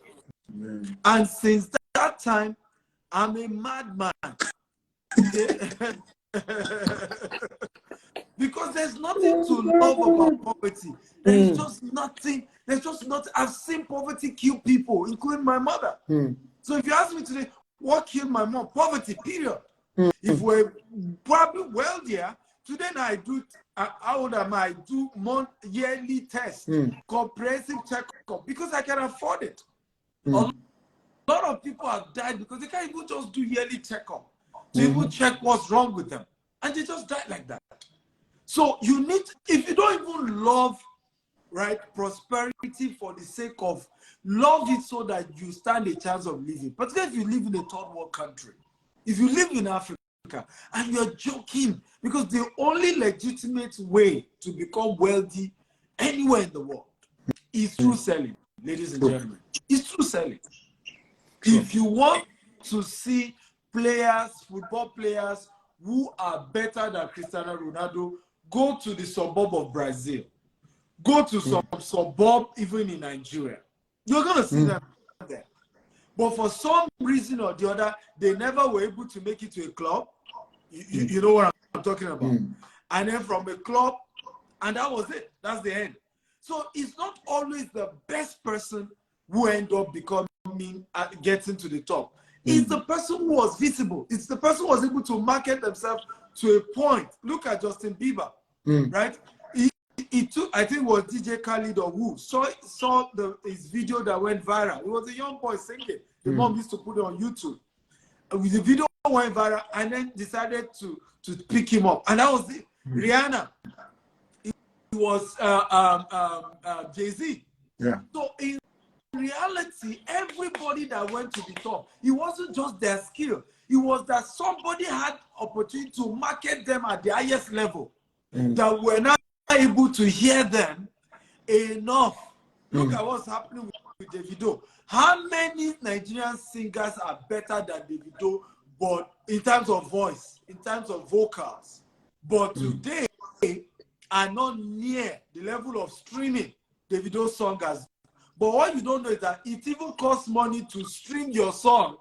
And since that time, I'm a madman. Because there's nothing to love about poverty. There's just nothing. There's just not. I've seen poverty kill people, including my mother. So if you ask me today, what killed my mom? Poverty, period. If we're probably wealthier, today now I do, how old am I? I do yearly tests, comprehensive checkup, because I can afford it. A lot of people have died because they can't even just do yearly checkup to even check what's wrong with them. And they just died like that. So you need, if you don't even love, prosperity for the sake of, love it so that you stand a chance of living. Particularly if you live in a third world country. If you live in Africa and you're joking, because the only legitimate way to become wealthy anywhere in the world is through selling, ladies and gentlemen. It's through selling. If you want to see players, football players who are better than Cristiano Ronaldo, go to the suburb of Brazil. Go to some suburb even in Nigeria. You're going to see them there. But for some reason or the other, they never were able to make it to a club. You know what I'm talking about. And then from a club, and that was it. That's the end. So it's not always the best person who end up becoming, getting to the top. It's the person who was visible. It's the person who was able to market themselves to a point. Look at Justin Bieber, right? He took, I think it was DJ Khaled or who, saw his video that went viral. It was a young boy singing. The mom used to put it on YouTube. The video went viral and then decided to pick him up. And that was it. Rihanna. It was Jay-Z. So in reality, everybody that went to the top, it wasn't just their skill. It was that somebody had opportunity to market them at the highest level. That were not able to hear them enough. Look at what's happening with Davido. How many Nigerian singers are better than Davido, but in terms of voice, in terms of vocals, but today are not near the level of streaming Davido's song has. But what you don't know is that it even costs money to stream your song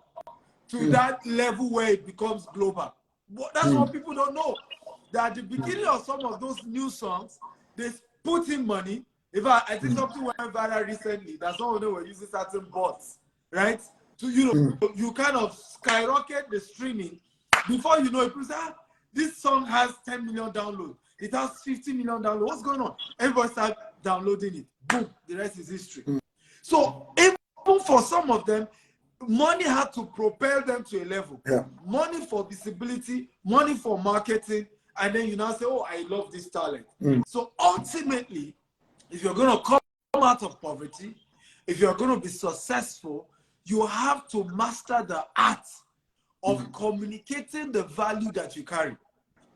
to that level where it becomes global. But that's what people don't know. That at the beginning of some of those new songs, they put in money. In fact, I think something went viral recently that some of them were using certain bots, right? So, you kind of skyrocket the streaming. Before you know it, people say, this song has 10 million downloads. It has 50 million downloads. What's going on? Everybody start downloading it. Boom, the rest is history. So even for some of them, money had to propel them to a level. Money for visibility, money for marketing, and then you now say, oh, I love this talent. So ultimately, if you're going to come out of poverty, if you're going to be successful, you have to master the art of communicating the value that you carry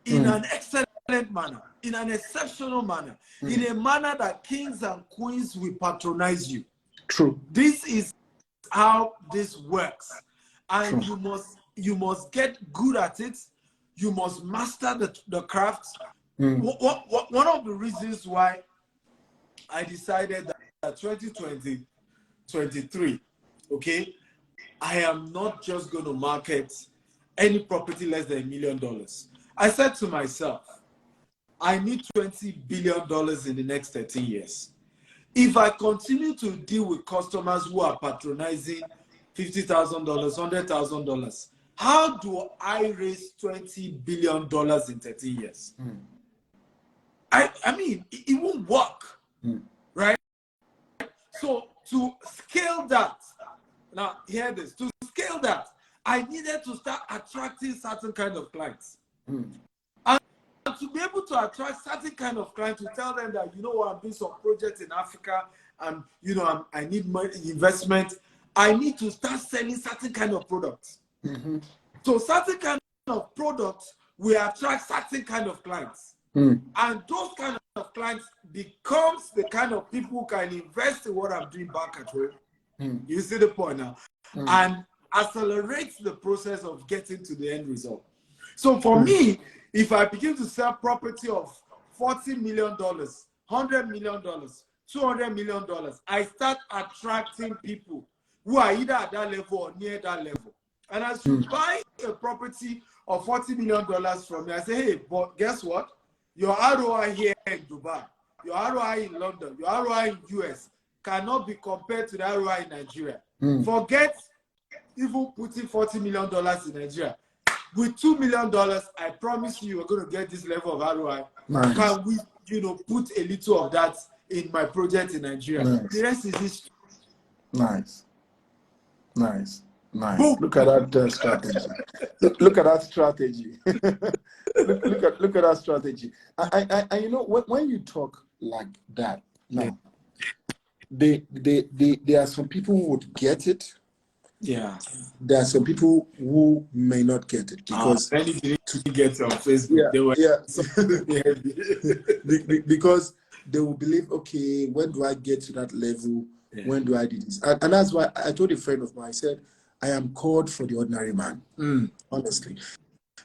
in an excellent manner, in an exceptional manner, in a manner that kings and queens will patronize you. True. This is how this works, and you must get good at it. You must master the craft. One of the reasons why I decided that 2023, okay, I am not just going to market any property less than $1 million. I said to myself, I need $20 billion in the next 13 years. If I continue to deal with customers who are patronizing $50,000, $100,000, how do I raise $20 billion in 13 years? I mean, it won't work, right? So to scale that, now hear this, to scale that, I needed to start attracting certain kind of clients. And to be able to attract certain kind of clients, to tell them that, you know what, I'm doing some projects in Africa, and you know, I need money, investment, I need to start selling certain kind of products. So certain kind of products will attract certain kind of clients. And those kind of clients becomes the kind of people who can invest in what I'm doing back at home. You see the point now? And accelerates the process of getting to the end result. So for me, if I begin to sell property of $40 million, $100 million, $200 million, I start attracting people who are either at that level or near that level. And as you buy a property of $40 million from me, I say, hey, but guess what? Your ROI here in Dubai, your ROI in London, your ROI in US cannot be compared to the ROI in Nigeria. Forget even putting $40 million in Nigeria. With $2 million, I promise you, you're going to get this level of ROI. Nice. Can we, put a little of that in my project in Nigeria? Nice. The rest is history. Nice. Boom. Look at that strategy. Look at that strategy. look at that strategy. I you know, when you talk like that, now, there are some people who would get it. Yeah. There are some people who may not get it because Many didn't get on Facebook. They were because they will believe, okay, when do I get to that level? When do I do this? And that's why I told a friend of mine, I said, I am called for the ordinary man. Honestly.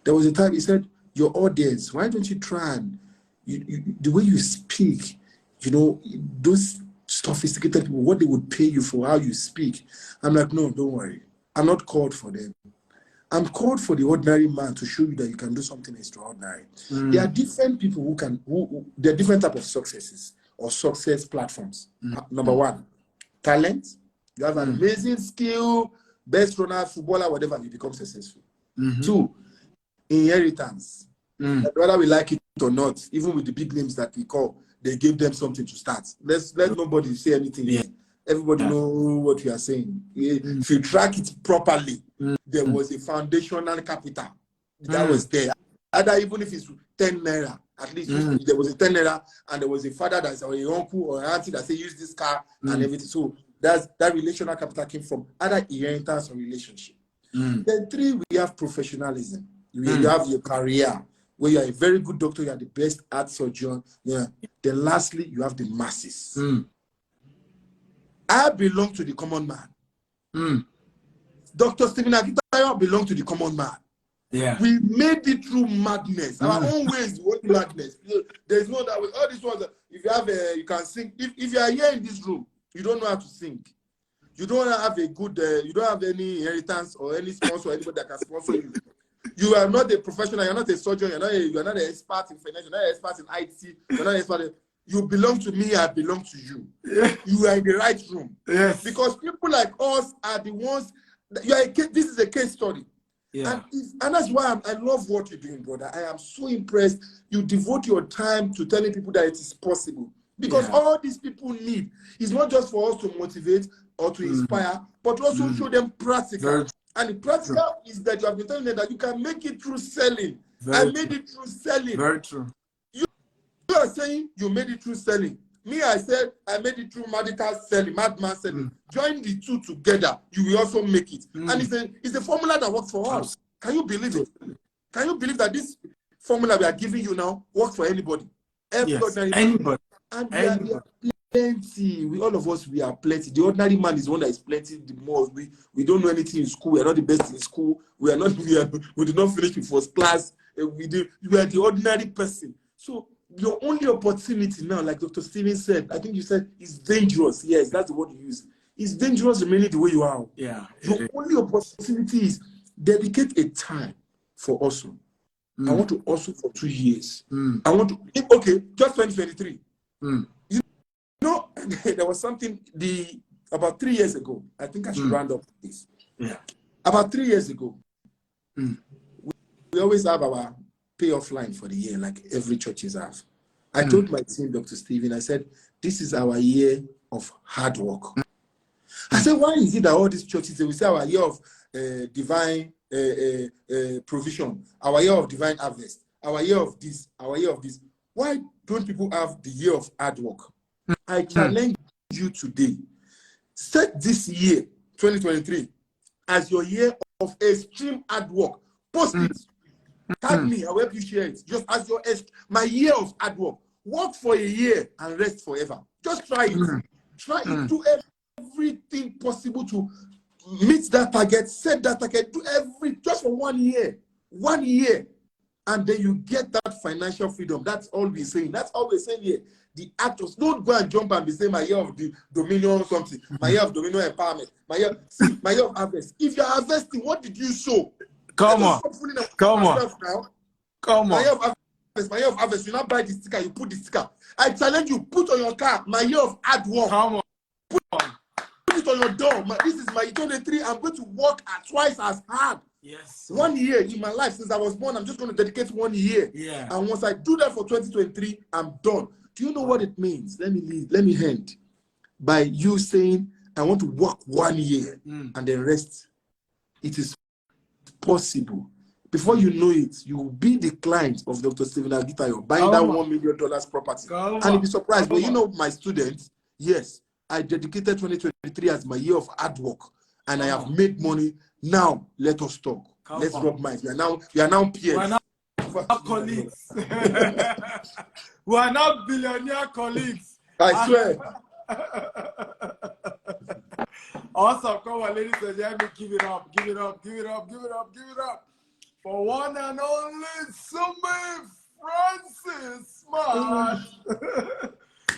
There was a time he said, your audience, why don't you try and the way you speak, those sophisticated people, what they would pay you for how you speak. I'm like, no, don't worry. I'm not called for them. I'm called for the ordinary man to show you that you can do something extraordinary. There are different people there are different types of successes or success platforms. Number one, talent. You have an amazing skill, best runner, footballer, whatever, you become successful. Two, inheritance. Whether we like it or not, even with the big names that we call, they gave them something to start. Let nobody say anything. Everybody know what we are saying. If you track it properly, there was a foundational capital that was there. Either even if it's 10 naira, at least there was a 10 naira, and there was a father that's or a uncle or an auntie that say use this car and everything. So that relational capital came from either inheritance or relationship. Then three, we have professionalism. You have your career, where you are a very good doctor, you are the best art surgeon. Then lastly, you have the masses. I belong to the common man. Dr. Stephen Akintayo belong to the common man. We made it through madness. Our own ways, what madness. There's no that way. All these ones, if you have you can sing. If you are here in this room, you don't know how to sing. You don't have a good, you don't have any inheritance or any sponsor, anybody that can sponsor you. You are not a professional, you're not a surgeon, you're not an expert in finance, you're not an expert in IT, you're not an expert in, you belong to me, I belong to you. Yeah. You are in the right room. Yes. Because people like us are the ones, this is a case study. Yeah. And that's why I love what you're doing, brother. I am so impressed. You devote your time to telling people that it is possible. Because all these people need is not just for us to motivate or to inspire, but also show them practical. And the practical is that you have been telling them that you can make it through selling. I made it through selling. Very true. You are saying you made it through selling. Me, I said I made it through medical selling, madman selling. Join the two together, you will also make it. And it's a formula that works for us. Can you believe it? Can you believe that this formula we are giving you now works for anybody? Anybody. And we are plenty. All of us, we are plenty. The ordinary man is one that is plenty the most. We don't know anything in school. We are not the best in school. We did not finish with first class. We are the ordinary person. So your only opportunity now, like Dr. Steven said, I think you said, is dangerous. Yes, that's the word you use. It's dangerous remaining the way you are. Yeah. Your only opportunity is dedicate a time for hustle. I want to hustle for 2 years. I want to, okay, just 2023. You know, there was something about 3 years ago. I think I should round up this. Yeah. About 3 years ago, we always have our payoff line for the year, like every churches have. I told my team, Dr. Steven, I said, this is our year of hard work. I said, why is it that all these churches, they will say our year of divine provision, our year of divine harvest, our year of this, our year of this. Why don't people have the year of hard work? I challenge you today. Set this year, 2023, as your year of extreme hard work. Post it. Tag me, I will help you share it. Just as my year of hard work. Work for a year and rest forever. Just try it. Try it. Do everything possible to meet that target, set that target, do just for 1 year. 1 year. And then you get that financial freedom. That's all we're saying. That's all we're saying here. The actors, don't go and jump and be saying my year of the dominion something, my year of dominion empowerment, my year of harvest. If you're harvesting, what did you sow? Come on. Come on. Now. Come my on. Year of harvest, my year of harvest. You now buy the sticker, you put the sticker. I challenge you, put on your car, my year of hard work. Come on. Put it on your door. This is my 23. I'm going to work twice as hard. Yes. 1 year in my life since I was born. I'm just going to dedicate 1 year. Yeah. And once I do that for 2023, I'm done. Do you know what it means? Let me end by you saying, I want to work 1 year and then rest. It is possible. Before you know it, you will be the client of Dr. Steven Akintayo buying that $1 million property. And you'll be surprised. But you know, my students, yes, I dedicated 2023 as my year of hard work. And I have made money. Now, let us talk. Let's rub minds. We are now peers. We are now colleagues. We are now billionaire colleagues. I swear. Awesome. Come on, ladies and gentlemen, give it up, give it up, give it up, give it up, give it up. For one and only Sumi Francis Smart.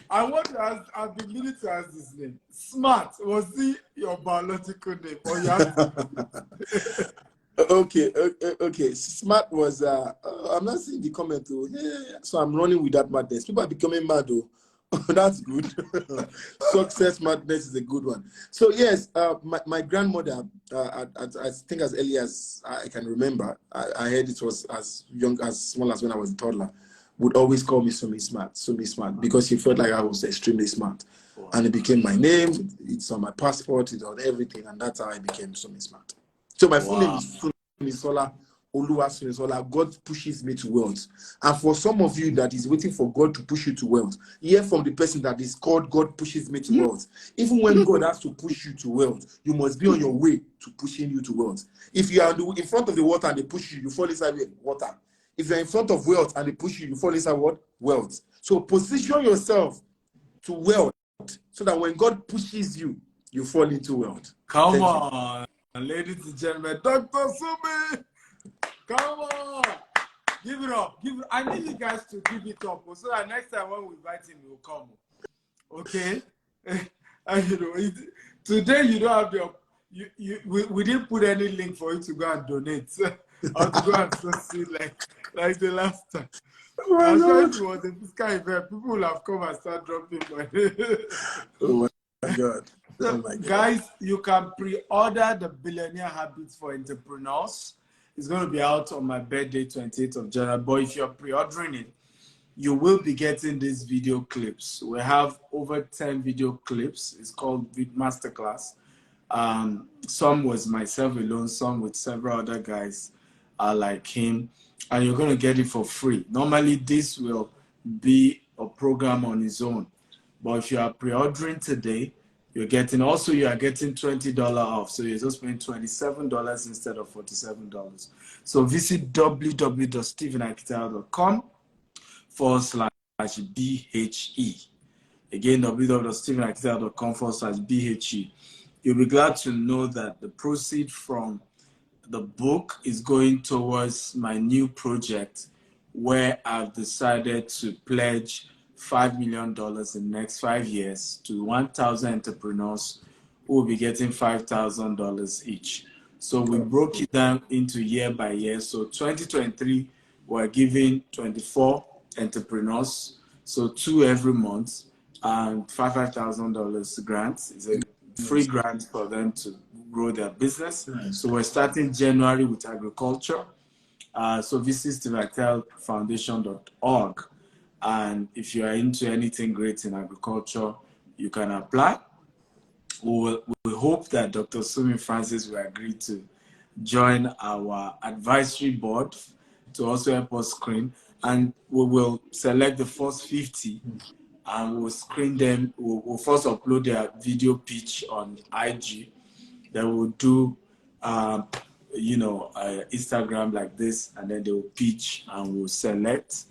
I want to ask, I've been meaning to ask this name. Smart, was he your biological name? Or you have Okay. Smart was, I'm not seeing the comment, though. Yeah, so I'm running with that madness. People are becoming mad, though. That's good. Success madness is a good one. So, yes, my grandmother, I think as early as I can remember, I heard it was as small as when I was a toddler, would always call me Sumi Smart, because she felt like I was extremely smart. Wow. And it became my name, it's on my passport, it's on everything, and that's how I became Sumi Smart. So my full name is Sumisola Oluwa Sumisola. God pushes me to wealth. And for some of you that is waiting for God to push you to wealth, hear from the person that is called God pushes me to wealth. Even when God has to push you to wealth, you must be on your way to pushing you to wealth. If you are in front of the water and they push you, you fall inside the water. If you're in front of wealth and they push you, you fall inside what? Wealth. So position yourself to wealth so that when God pushes you, you fall into wealth. Come on, ladies and gentlemen, Dr. Sumi. Come on. Give it up. I need you guys to give it up so that next time when we invite him, he will come. Okay? And you know, Today you don't have the we didn't put any link for you to go and donate or to go and succeed like the last time. Oh my I'm sure God. if it was a fiscal event, people will have come and start dropping money. Oh my God. Oh my God. Guys, you can pre-order the Billionaire Habits for Entrepreneurs. It's going to be out on my birthday, 28th of January. But if you're pre-ordering it, you will be getting these video clips. We have over 10 video clips. It's called Masterclass. Some was myself alone, some with several other guys like him, and you're going to get it for free. Normally, this will be a program on its own, but if you are pre-ordering today, you are getting $20 off. So you're just paying $27 instead of $47. So visit www.stephenakitayo.com/BHE. Again, www.stephenakitayo.com/BHE. You'll be glad to know that the proceeds from the book is going towards my new project where I've decided to pledge $5 million in the next 5 years to 1,000 entrepreneurs who will be getting $5,000 each. So we broke it down into year by year. So 2023, we're giving 24 entrepreneurs, so 2 every month, and $5,000 grants. It's a free grant for them to grow their business. So we're starting January with agriculture. So visit stephenakitayofoundation.org. And if you are into anything great in agriculture, you can apply. We hope that Dr. Sumi Francis will agree to join our advisory board to also help us screen. And we will select the first 50 and we'll screen them. We'll first upload their video pitch on IG. Then we'll do, Instagram like this, and then they will pitch and we'll select.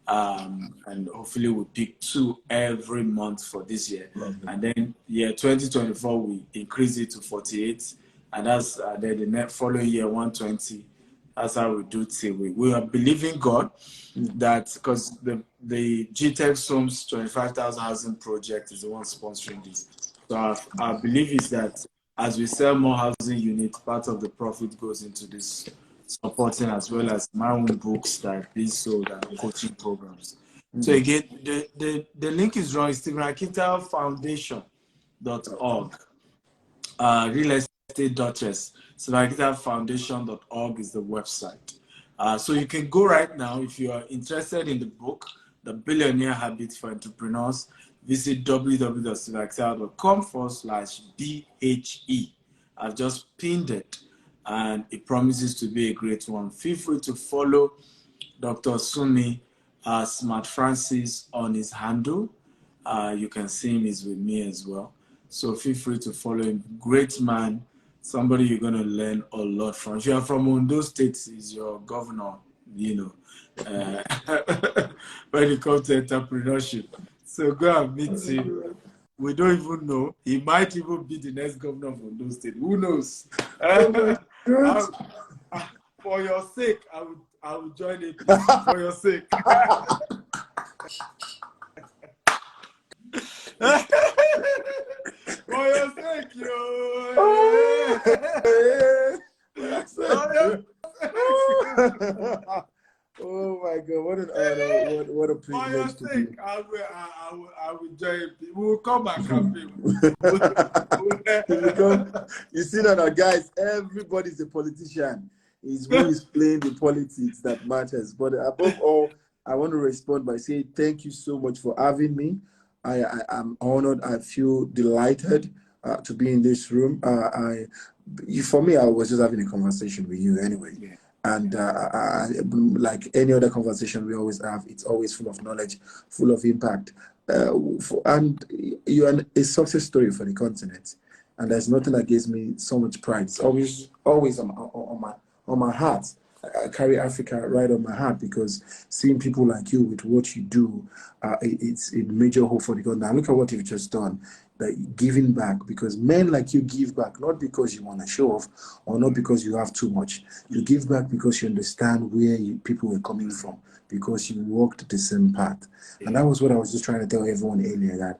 And hopefully we'll pick 2 every month for this year. And then 2024 we increase it to 48, and that's then the next following year 120. That's how we do till we are believing God that, because the GTEx Homes 25,000 housing project is the one sponsoring this. So our belief is that as we sell more housing units, part of the profit goes into this supporting, as well as my own books that are being sold and coaching programs. So again, the link is wrong. It's StephenAkitayoFoundation.org. Real estate.chess. StephenAkitayoFoundation.org is the website. So you can go right now if you are interested in the book, The Billionaire Habits for Entrepreneurs. Visit www.stephenakitayo.com/BHE. I've just pinned it, and it promises to be a great one. Feel free to follow Dr. Sumi Smart Francis on his handle. You can see him, he's with me as well. So feel free to follow him. Great man, somebody you're going to learn a lot from. If you are from Ondo State, he's your governor, when it comes to entrepreneurship. So go and meet him. We don't even know. He might even be the next governor of Ondo State. Who knows? For your sake, I will join it. For your sake. For your sake, yo. Oh my God! What an honor! What a privilege to be. I will join. We will come back campaign. You see that, guys? Everybody's a politician. It's who is playing the politics that matters. But above all, I want to respond by saying thank you so much for having me. I'm honored. I feel delighted to be in this room. For me, I was just having a conversation with you anyway. Yeah. And like any other conversation we always have, it's always full of knowledge, full of impact. And you're a success story for the continent. And there's nothing that gives me so much pride. It's always on my heart. I carry Africa right on my heart, because seeing people like you with what you do, it's a major hope for the continent. Now look at what you've just done. That giving back, because men like you give back not because you want to show off or not because you have too much. You give back because you understand where people were coming from, because you walked the same path. And that was what I was just trying to tell everyone earlier, that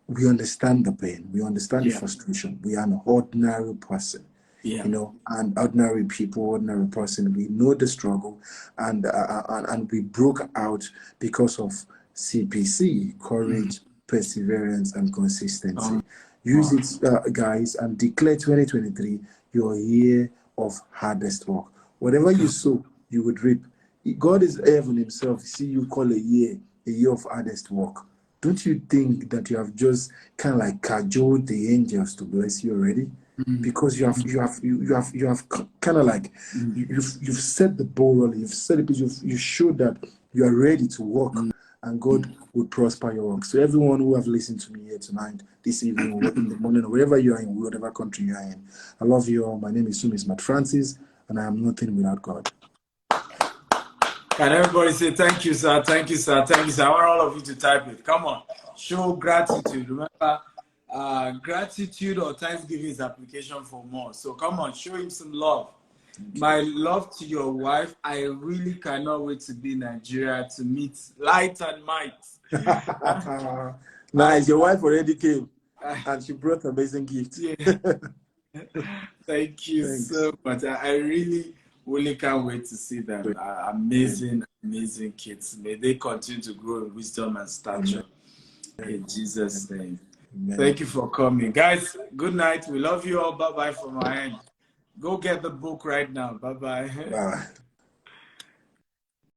we understand the pain, we understand the Yeah. frustration. We are an ordinary person, Yeah. you know, and ordinary people, ordinary person. We know the struggle, and we broke out because of CPC, courage, perseverance, and consistency. Use On. it, guys, and declare 2023 your year of hardest work. Whatever you Okay. sow, you would reap. God is heaven himself. See, you call a year of hardest work. Don't you think that you have just kind of like cajoled the angels to bless you already? Because you have kind of like you've set the ball rolling, you've set it, you showed that you are ready to work, and God will prosper your work. So everyone who have listened to me here tonight, this evening, or in the morning, or wherever you are in, whatever country you are in, I love you all. My name is Sumis Matt Francis, and I am nothing without God. Can everybody say thank you, sir? Thank you, sir. Thank you, sir. I want all of you to type it. Come on. Show gratitude. Remember, gratitude or thanksgiving is application for more. So come on, show him some love. My love to your wife. I really cannot wait to be in Nigeria to meet Light and Might. Nice. Your wife already came, and she brought amazing gifts. Yeah. Thank you Thanks. so much. I really can't wait to see them. Amazing, amazing kids. May they continue to grow in wisdom and stature. In Jesus' name. Amen. Thank you for coming. Guys, good night. We love you all. Bye-bye from our end. Go get the book right now. Bye-bye. Bye.